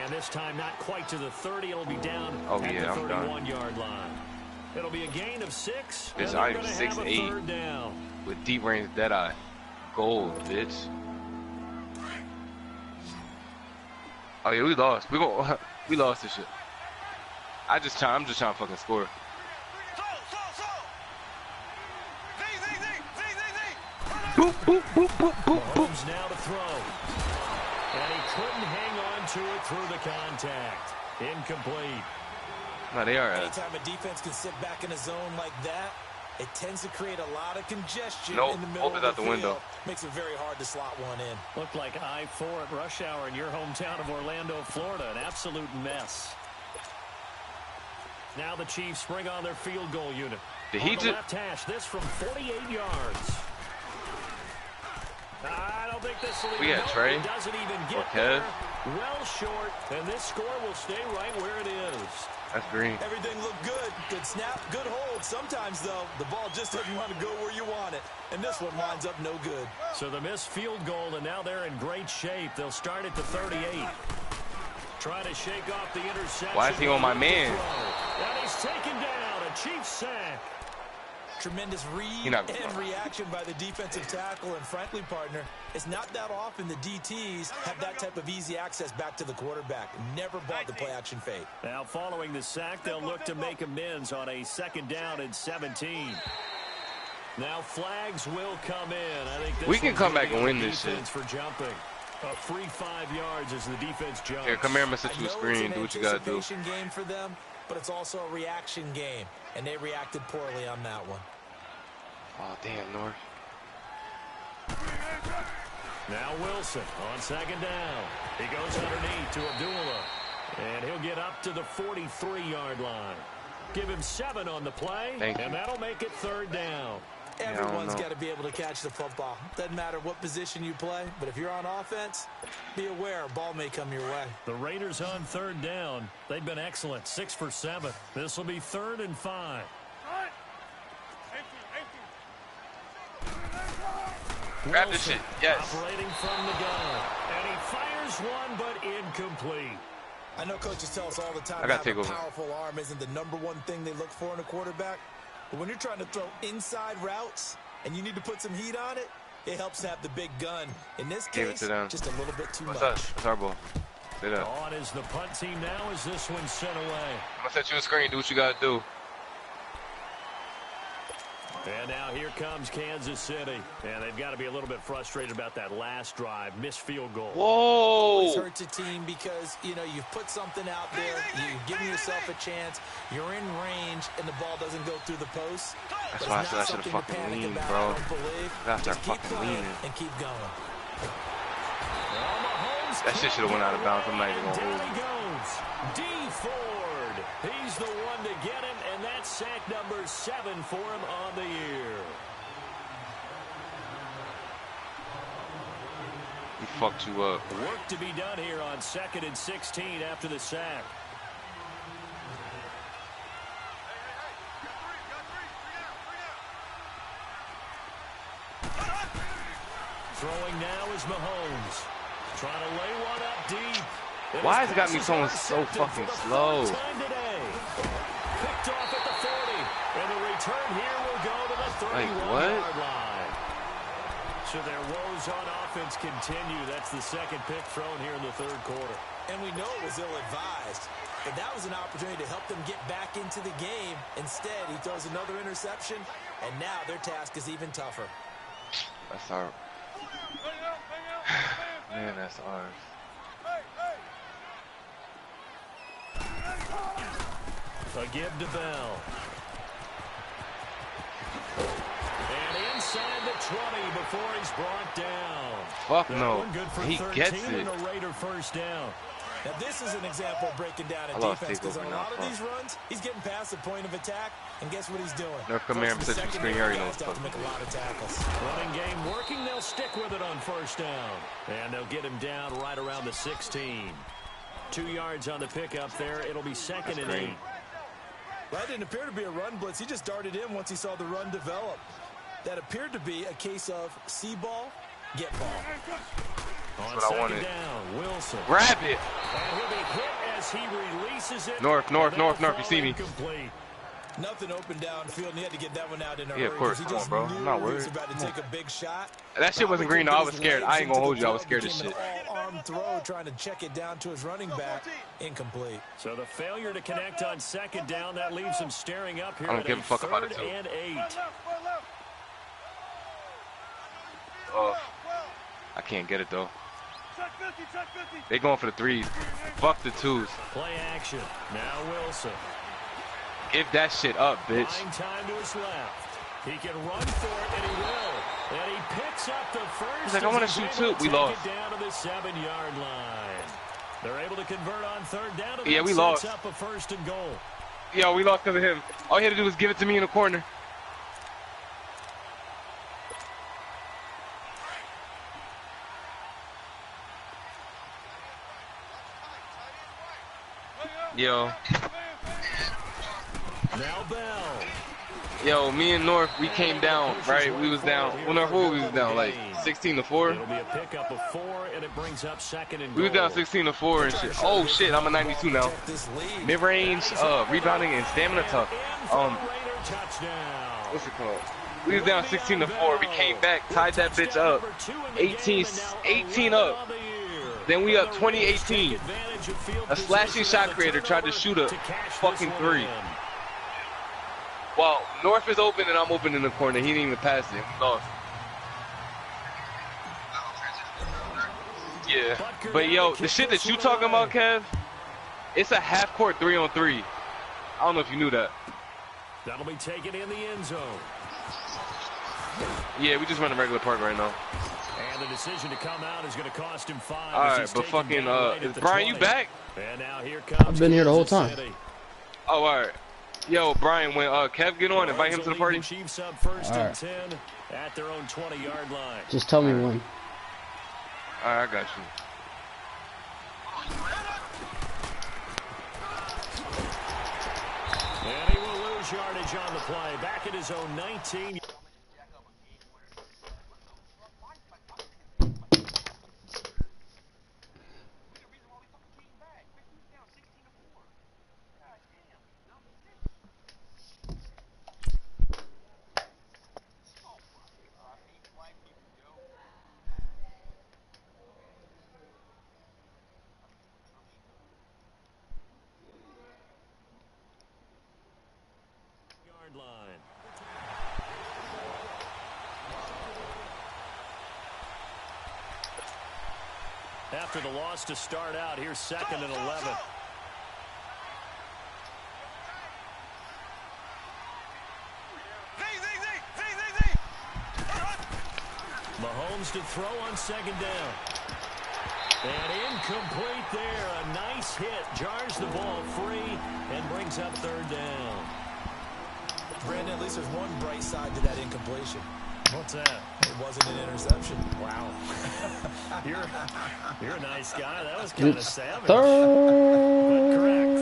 And this time not quite to the 30. It'll be down at the 31-yard line. It'll be a gain of 6. Bitch, I'm 6'8" with deep range deadeye. Gold, bitch. Oh yeah, we lost. We lost this shit. I'm just trying to fucking score. Boop, boop, boop, boop, boop, boop. Mahomes now to throw. And he couldn't hang on to it through the contact. Incomplete. No, they are. Anytime a defense can sit back in a zone like that, it tends to create a lot of congestion in the middle opens of out the the window. field. Makes it very hard to slot one in. Looked like I-4 at rush hour in your hometown of Orlando, Florida. An absolute mess. Now the Chiefs bring on their field goal unit. Did on he the just... left hash, this from 48 yards. I don't think this will We had Trey. It doesn't even get Kev. there. Well short, and this score will stay right where it is. That's green. Everything looked good. Good snap, good hold. Sometimes, though, the ball just doesn't want to go where you want it. And this one winds up no good. So the missed field goal, and now they're in great shape. They'll start at the 38. Trying to shake off the interception. Why is he on my man? And he's taken down. A Chiefs sack. Tremendous read and reaction by the defensive tackle. And frankly, partner, it's not that often the DTs have that type of easy access back to the quarterback. Never bought the play-action fake. Now, following the sack, they'll look to make amends on a 2nd down and 17. Now, flags will come in. I think this we can come back and win this shit. For jumping. A free 5 yards as the defense jumps. Here, come here, I'm going to set you a screen. Do what you got to do. It's an anticipation game for them, but it's also a reaction game. And they reacted poorly on that one. Oh, damn, North. Now Wilson on second down. He goes underneath to Abdullah. And he'll get up to the 43-yard line. Give him 7 on the play, and that'll make it 3rd down. Everyone's got to be able to catch the football. Doesn't matter what position you play, but if you're on offense, be aware a ball may come your way. The Raiders on 3rd down. They've been excellent, 6 for 7. This will be 3rd and 5. Grab this shit. Yes. Operating from the gun. And he fires one, but incomplete. I know coaches tell us all the time that a powerful arm isn't the #1 thing they look for in a quarterback. But when you're trying to throw inside routes and you need to put some heat on it, it helps to have the big gun. In this case, just a little bit too much. What's our ball? Sit up. On is the punt team now as this one's sent away. I'm going to set you a screen. Do what you got to do. And now here comes Kansas City. And they've got to be a little bit frustrated about that last drive. Missed field goal. Whoa! Always hurts a team because, you know, you've put something out there. You've given yourself a chance. You're in range, and the ball doesn't go through the post. That's why I said I should have fucking leaned, bro. I start fucking leaning. And keep going. That shit should have went out of bounds. I'm not even going to hold you. D. Ford. He's the one to get him, and that's sack number 7 for him on the year. He fucked you up. Work to be done here on 2nd and 16 after the sack. Throwing now is Mahomes. Trying to lay one up deep. Why has it got me going so fucking slow? Picked off at the 40. And the return here will go to the 31-yard line. So their woes on offense continue. That's the 2nd pick thrown here in the 3rd quarter. And we know it was ill-advised. But that was an opportunity to help them get back into the game. Instead, he throws another interception. And now their task is even tougher. That's our... Man, that's ours. A give to Bell. And inside the 20 before he's brought down. Fuck no. He gets it. And a Raider first down. Now this is an example of breaking down a defense because on a lot of these runs, he's getting past the point of attack, and guess what he's doing? Nerf, come here and set your screen. You already know what's to make a lot of tackles. Running game working. They'll stick with it on first down. And they'll get him down right around the 16. 2 yards on the pickup there. It'll be 2nd and 8. That didn't appear to be a run blitz. He just darted in once he saw the run develop. That appeared to be a case of see ball, get ball. That's what I wanted. Down, Wilson. Grab it. And he'll be hit as he releases it. North. You see me. Incomplete. Nothing open downfield, and he had to get that one out in a hurry. Yeah, of course. Come on, bro. I'm not worried. He was about to take a big shot. That shit wasn't green, though. I was scared. I ain't gonna hold you. I was scared of shit. All-arm throw, trying to check it down to his running back. Incomplete. So the failure to connect on 2nd down, that leaves him staring up here. I don't give a fuck about it, too. 3rd and 8. Oh, I can't get it, though. They going for the 3s. Fuck the 2s. Play action. Now Wilson. Give that shit up, bitch. Time to his left. He can run for it, and he will. And he picks up the first. He's like, I want to shoot too. We lost. Down to the 7-yard line. They're able to convert on 3rd down. Yeah, we lost. Up a 1st and goal. Yeah, we lost because of him. All he had to do was give it to me in the corner. Yo. Now Bell. Yo, me and North, we came down, right? We was down. Well, North, what we was down? Like 16-4? It'll be a pickup of 4, and it brings up 2nd and goal. We was down 16-4 and shit. Oh shit, I'm a 92 now. Mid-range, rebounding, and stamina tough. What's it called? We was down 16-4. We came back, tied that bitch up. 18 up. Then we up 20-18. A slashing shot creator tried to shoot a fucking 3. Well, North is open and I'm open in the corner. He didn't even pass it. We lost. Yeah. But yo, the shit that you talking about, Kev, it's a half-court 3-on-3. I don't know if you knew that. That'll be taken in the end zone. Yeah, we just run a regular park right now. And the decision to come out is going to cost him 5. All right, but fucking, is Brian, you back? And now here comes I've been here the whole time. Oh, all right. Yo, Brian, when Kev get on, invite him to the party. Chiefs up first All right. and 10 at their own 20-yard line. Just tell me when. All right, I got you. And he will lose yardage on the play. Back at his own 19. Line. After the loss to start out, here's 2nd and 11. Mahomes to throw on 2nd down. And incomplete there. A nice hit. Jars the ball free and brings up 3rd down. Brandon, at least there's one bright side to that incompletion. What's that? It wasn't an interception. Wow. you're a nice guy. That was kind of savage. Third. But correct.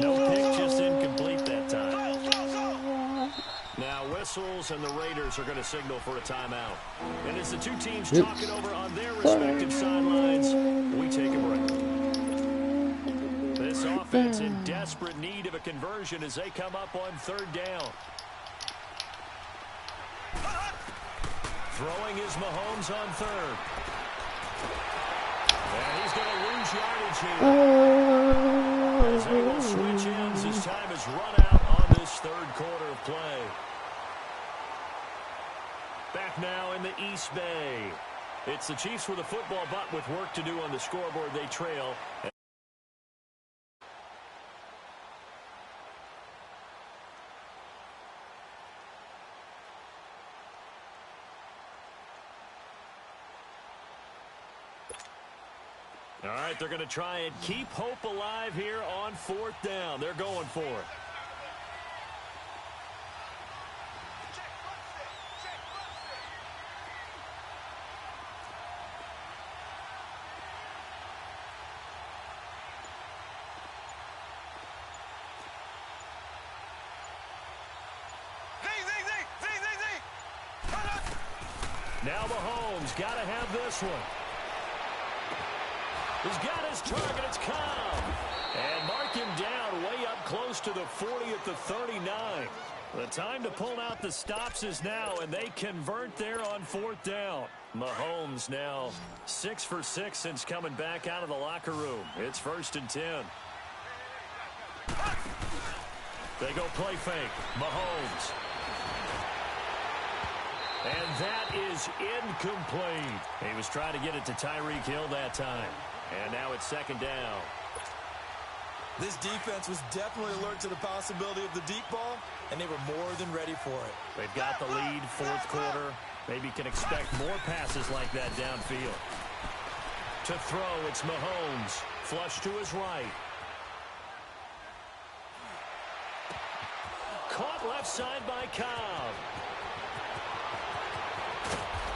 No pick, just incomplete that time. Now whistles and the Raiders are going to signal for a timeout. And as the two teams talk it over on their respective sidelines, we take a break. This offense in desperate need of a conversion as they come up on 3rd down. Throwing is Mahomes on 3rd. And he's going to lose yardage here. As they will switch ends as time is run out on this 3rd quarter of play. Back now in the East Bay. It's the Chiefs with a football, but with work to do on the scoreboard, they trail. All right, they're going to try and keep hope alive here on 4th down. They're going for it. Now Mahomes got to have this one. He's got his target. It's Cobb. And mark him down way up close to the 40 at the 39. The time to pull out the stops is now, and they convert there on 4th down. Mahomes now 6 for 6 since coming back out of the locker room. It's 1st and 10. They go play fake. Mahomes. And that is incomplete. He was trying to get it to Tyreek Hill that time. And now it's 2nd down. This defense was definitely alert to the possibility of the deep ball, and they were more than ready for it. They've got the lead, 4th quarter. Maybe can expect more passes like that downfield. To throw, it's Mahomes. Flush to his right. Caught left side by Cobb.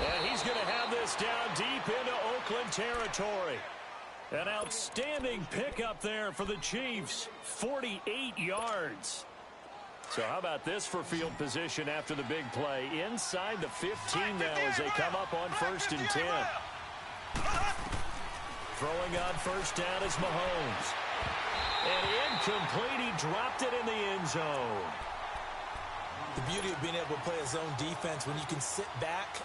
And he's going to have this down deep into Oakland territory. An outstanding pickup there for the Chiefs. 48 yards. So how about this for field position after the big play? Inside the 15 now as they come up on 1st and 10. Throwing on 1st down is Mahomes. And incomplete. He dropped it in the end zone. The beauty of being able to play a zone defense when you can sit back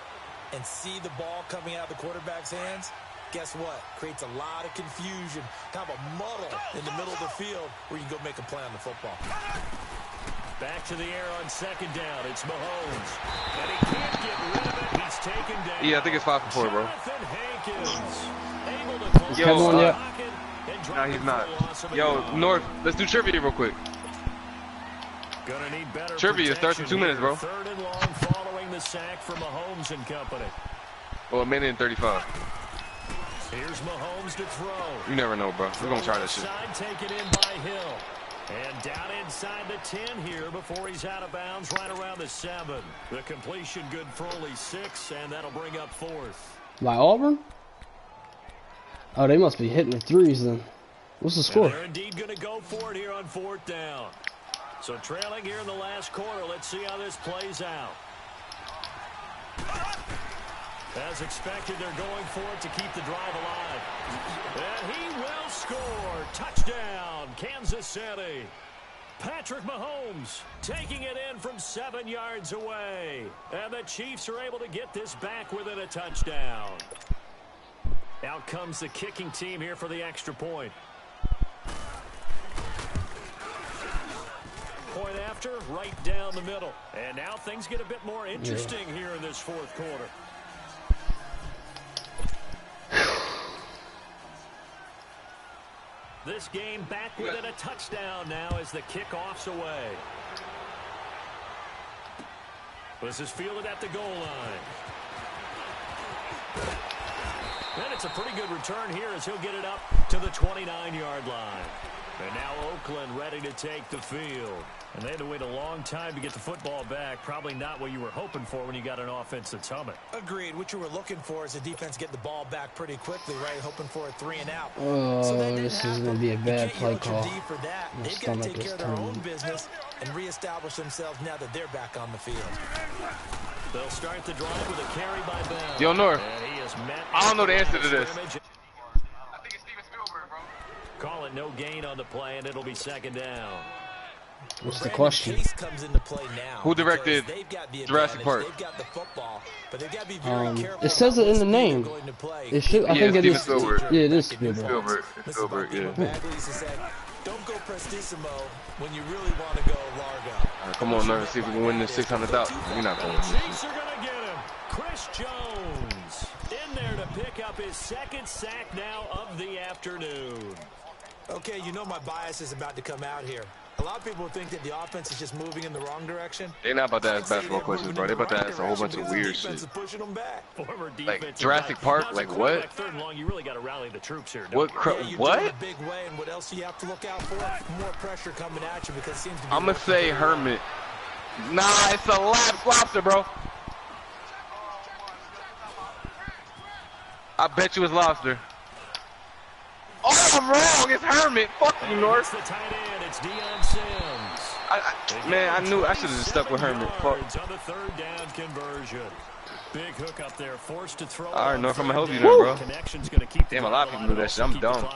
and see the ball coming out of the quarterback's hands, guess what? Creates a lot of confusion, kind of a muddle in the middle of the field where you can go make a play on the football. Back to the air on 2nd down. It's Mahomes. And he can't get rid of it. He's taken down. Yeah, I think it's 5 for 4, bro. Jonathan Hankins able to close Yo, the pocket and drop nah, it he's for not. the loss of a Yo, yard. North, let's do trivia real quick. Gonna need better Trivia starts in 2 minutes, bro. 3rd and long following the sack for Mahomes and company. Or a minute and 35. Here's Mahomes to throw. You never know, bro. We're going to try this shit. Taken in by Hill. And down inside the 10 here before he's out of bounds right around the 7. The completion good for only 6, and that'll bring up 4th. By Auburn? Oh, they must be hitting the threes then. What's the score? And they're indeed going to go for it here on 4th down. So trailing here in the last quarter. Let's see how this plays out. As expected, they're going for it to keep the drive alive. And he will score. Touchdown, Kansas City. Patrick Mahomes taking it in from 7 yards away. And the Chiefs are able to get this back within a touchdown. Out comes the kicking team here for the extra point. Point after, right down the middle. And now things get a bit more interesting here in this 4th quarter. This game back within a touchdown now as the kickoff's away. This is fielded at the goal line. And it's a pretty good return here as he'll get it up to the 29-yard line. And now Oakland ready to take the field. And they had to wait a long time to get the football back. Probably not what you were hoping for when you got an offense that's humming. Agreed. What you were looking for is the defense get the ball back pretty quickly, right? Hoping for a 3-and-out. Oh, so this is going to be a bad play call. For that. They've got to take care of their own business and reestablish themselves now that they're back on the field. They'll start the drive with a carry by Bell. Yo, North, I don't know the answer to this. Call it no gain on the play, and it'll be 2nd down. What's the question? Comes into play now who directed Jurassic Park? They've got the football, but they've got to be very careful. It says it in the name. It should. I think it is. Spielberg. Yeah, it is Spielberg. Spielberg, yeah. Don't go prestissimo when you really want to go largo. Come on, Nerve, see if we can win this 600,000. You're not going to win. Chiefs are going to get him. Chris Jones in there to pick up his 2nd sack now of the afternoon. Okay, you know my bias is about to come out here. A lot of people think that the offense is just moving in the wrong direction. They're not about to ask basketball questions, bro. They're about to ask a whole bunch of weird shit. Like Jurassic Park, like what? You really got to rally the troops here. What? What? Big way, and what else do you have to look out for? More pressure coming at you because it seems to be. I'm gonna say Hermit. Nah, it's a lobster, bro. I bet you it's lobster. Oh, I'm wrong. It's Hermit. Fuck you, North. The tight end, it's Deion Sims. Man, I knew I should have just stuck with Hermit. Fuck. On the 3rd down conversion. Big hook up there, forced to throw. All right, North, I'm gonna help you there, bro. Keep damn, a lot of people do that shit. I'm dumb.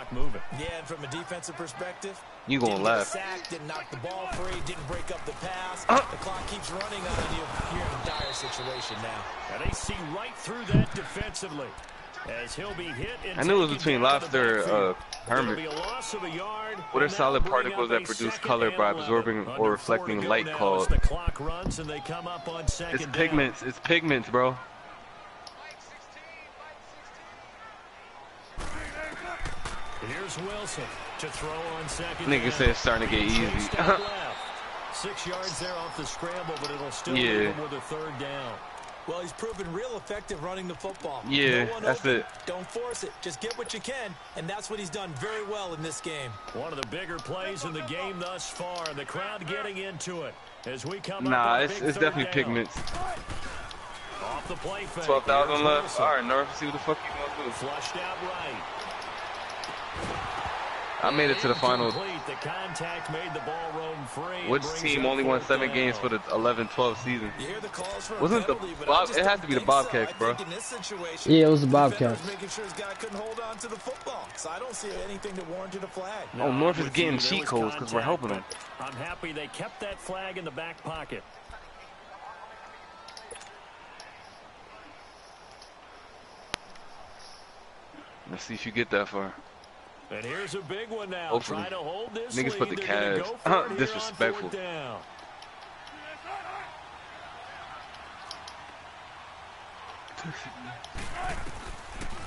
Yeah, and from a defensive perspective, you gonna laugh. Didn't knock the ball free, didn't break up the pass. The clock keeps running on you. You're in a dire situation now. And they see right through that defensively. As he'll be hit I knew it was between lobster and Hermit. What are solid particles that produce color by absorbing or reflecting light called? It's pigments. It's pigments, bro. Here's Wilson to throw on 2nd. Nigga said it's starting to get easy. 6 yards there off the scramble, but it'll still leave him with a 3rd down. Well, he's proven real effective running the football. Yeah, that's it. Don't force it. Just get what you can, and that's what he's done very well in this game. One of the bigger plays in the game thus far. The crowd getting into it as we come up. Nah, it's definitely pigments. Off the play fake. 12,000 left. All right, North, see what the fuck you gonna do. Flushed out right. I made it to the final. The contact made the ball roam free. Which team only won 7 games for the 11-12 season? Wasn't the Bob? It has to be the Bobcats, bro. Yeah, it was the Bobcats. Making sure his guy couldn't hold on to the football. So I don't see anything that warranted a flag. Oh, North is getting cheat codes because we're helping them. I'm happy they kept that flag in the back pocket. Let's see if you get that far. And here's a big one now. Hopefully. Try to hold this Niggas put the Cavs. Disrespectful.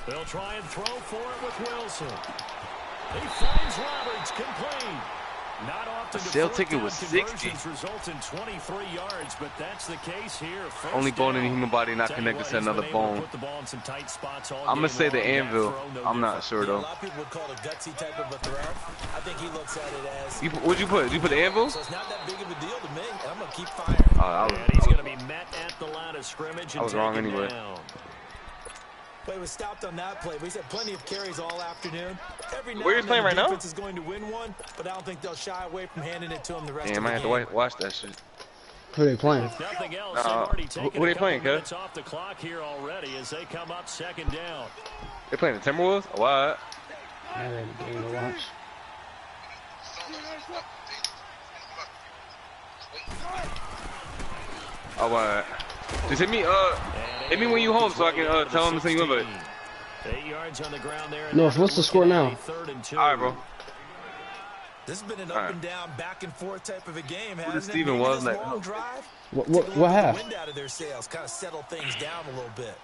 They'll try and throw for it with Wilson. He finds Roberts complete. Not often A sale ticket was 60. result in 23 yards, but that's the case here. Only bone in the human body not connected to another bone. I'm gonna say the anvil. I'm not sure though. A lot of people would call it a gutsy type of a throw. I think he looks at it as. What'd you put? Did you put the anvil? So it's not that big of a deal to me. I'm gonna keep firing. And he's gonna be met at the line of scrimmage. I was wrong anyway. But he was stopped on that play. But he's had plenty of carries all afternoon. Every now Where are you and playing then right now? the defense is going to win one, but I don't think they'll shy away from handing it to him the rest Damn, of I the have game. to watch that shit. Who are they playing? Nothing else. They've already taken who they playing, minutes off the clock here already as they come up second down. They playing the Timberwolves? What? I had a game to watch. Oh, what? Just hit me when you home so I can tell them to send you invite. 8 yards on the ground there. North, what's the score now? All right, bro. This has been an up and down, back and forth type of a game, hasn't it? Steven Maybe was this like- long drive, What half? wind out of their sails, kind of settle things down a little bit.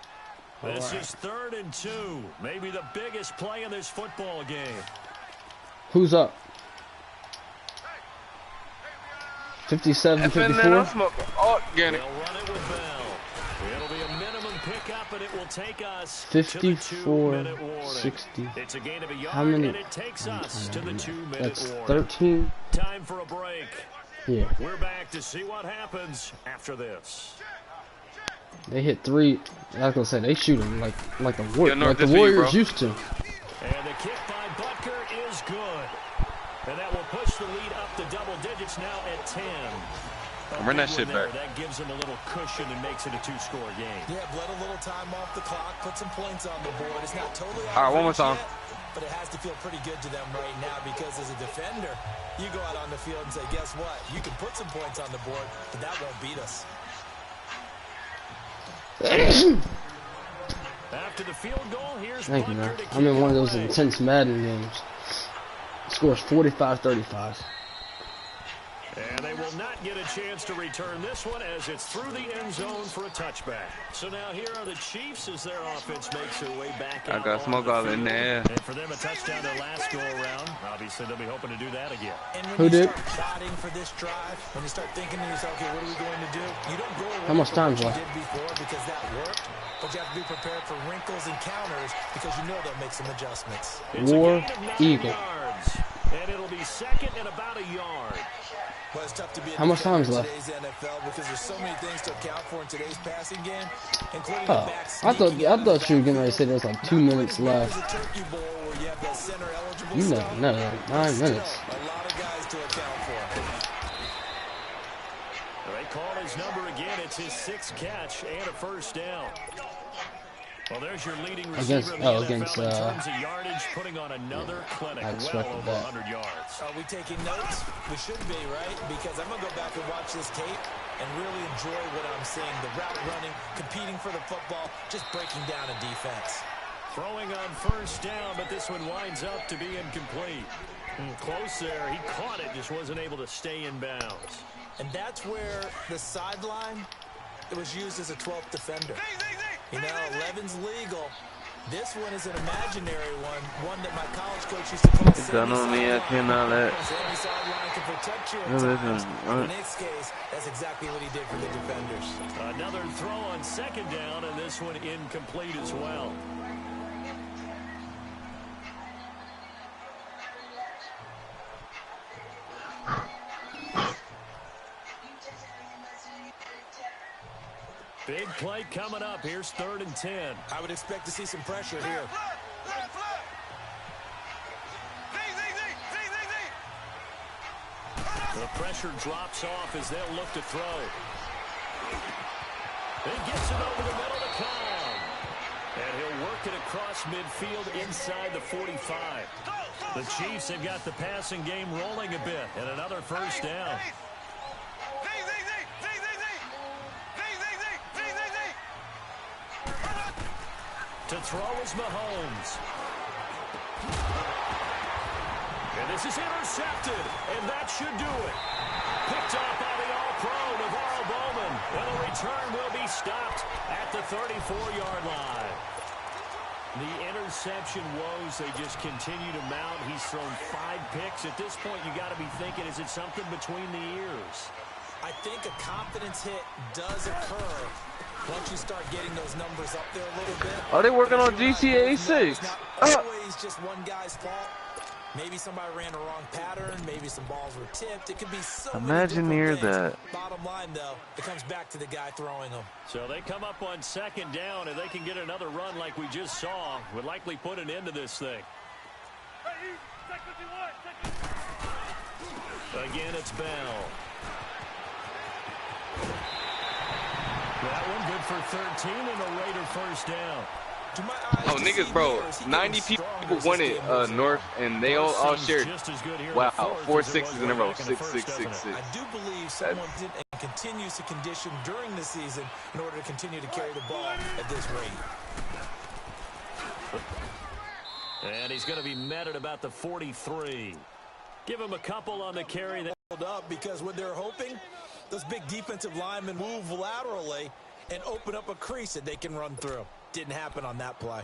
This is 3rd and 2. Maybe the biggest play in this football game. Who's up? 57, 54? Oh, get it. They'll run it with Bell. It'll be a minimum pickup, and it will take us 54, to the 2-minute warning. 60. It's a gain of a yard, How many? and it takes us to the 2-minute That's warning. 13. Time for a break. Yeah, We're back to see what happens after this. they hit 3. I was gonna say they shoot them like the Yeah, North, like the this for you, Warriors bro. used to. And the kick by Butker is good. And that will push the lead up to double digits now at 10. Run that shit back. That gives them a little cushion and makes it a 2-score game. Yeah, let a little time off the clock, put some points on the board. It's not totally All right, one more time. yet, but it has to feel pretty good to them right now because as a defender, you go out on the field and say, guess what? You can put some points on the board, but that won't beat us. After the field goal, here's Thank you, man. Butker to I'm in kick one of it those away. intense Madden games. Scores 45-35. And they will not get a chance to return this one as it's through the end zone for a touchback. So now here are the Chiefs as their offense makes their way back out. I got smoke all in there. And for them, a touchdown their last go-around. Obviously, they'll be hoping to do that again. And when Who you did? start plotting for this drive, when you start thinking to yourself, okay, what are we going to do? You don't go away How much from time's what left? you did before because that worked, but you have to be prepared for wrinkles and counters because you know they'll make some adjustments. It's War a gain of 9 Eagle. yards, and it'll be second and about a yard. Well, it's tough to be a How much defender time's in left? today's NFL because there's so many things to account for in today's passing game, including Oh, the back I thought sneaking out of the you were getting ready to say there's like 2 minutes There's left. a turkey bowl where you have that center eligible You stuff. never know. 9 minutes. Still, a lot of guys to account for. They call his number again. It's his 6th catch and a first down. Well, there's your leading receiver in the NFL in terms of yardage, putting on another clinic, I well expected over that. 100 yards. Are we taking notes? We should be, right? Because I'm going to go back and watch this tape and really enjoy what I'm seeing. The route running, competing for the football, just breaking down a defense. Throwing on first down, but this one winds up to be incomplete. Close there. He caught it, just wasn't able to stay in bounds. And that's where the sideline, it was used as a 12th defender. You know, 11's legal. This one is an imaginary one that my college coach used to call Done on me, I cannot let. Sandy sideline can protect you at times. In this case, that's exactly what he did for the defenders. Another throw on second down, and this one incomplete as well. Big play coming up. Here's 3rd and 10. I would expect to see some pressure here. The pressure drops off as they'll look to throw. He gets it over the middle to Cobb. And he'll work it across midfield inside the 45. The Chiefs have got the passing game rolling a bit, and another first down. To throw is Mahomes. And this is intercepted, and that should do it. Picked up by the All-Pro, Navarro Bowman. And the return will be stopped at the 34-yard line. The interception woes, they just continue to mount. He's thrown 5 picks. At this point, you got to be thinking, is it something between the ears? I think a confidence hit does occur once you start getting those numbers up there a little bit. Are they working on GTA 6? It's not always just one guy's fault. Maybe somebody ran the wrong pattern. Maybe some balls were tipped. It could be so Imagine near that. Bottom line, though, it comes back to the guy throwing them. So they come up on 2nd down, and they can get another run like we just saw. Would likely put an end to this thing. Again, it's Bell. That one good for 13 and a Raider first down. Oh, niggas, bro. 90 people wanted North, and they all shared. Wow, 4 6s in a row. 6 6 6 6. I do believe someone did and continues to condition during the season in order to continue to carry the ball at this rate. And he's going to be met at about the 43. Give him a couple on the carry. That up because what they're hoping, those big defensive linemen move laterally and open up a crease that they can run through. Didn't happen on that play.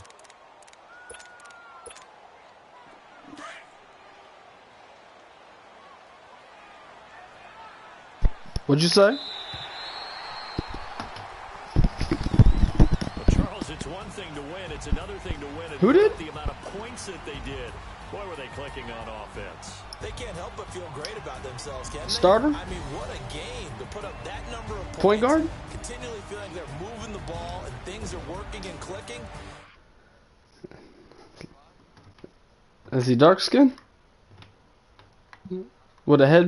What'd you say? Well, Charles, it's one thing to win. It's another thing to win. Who did? The amount of points that they did. Boy, were they clicking on offense. They can't help but feel great about themselves, can they? Starter? I mean, what a game to put up that number of points. Point guard? Continually feeling they're moving the ball and things are working and clicking. Is he dark skinned? With a head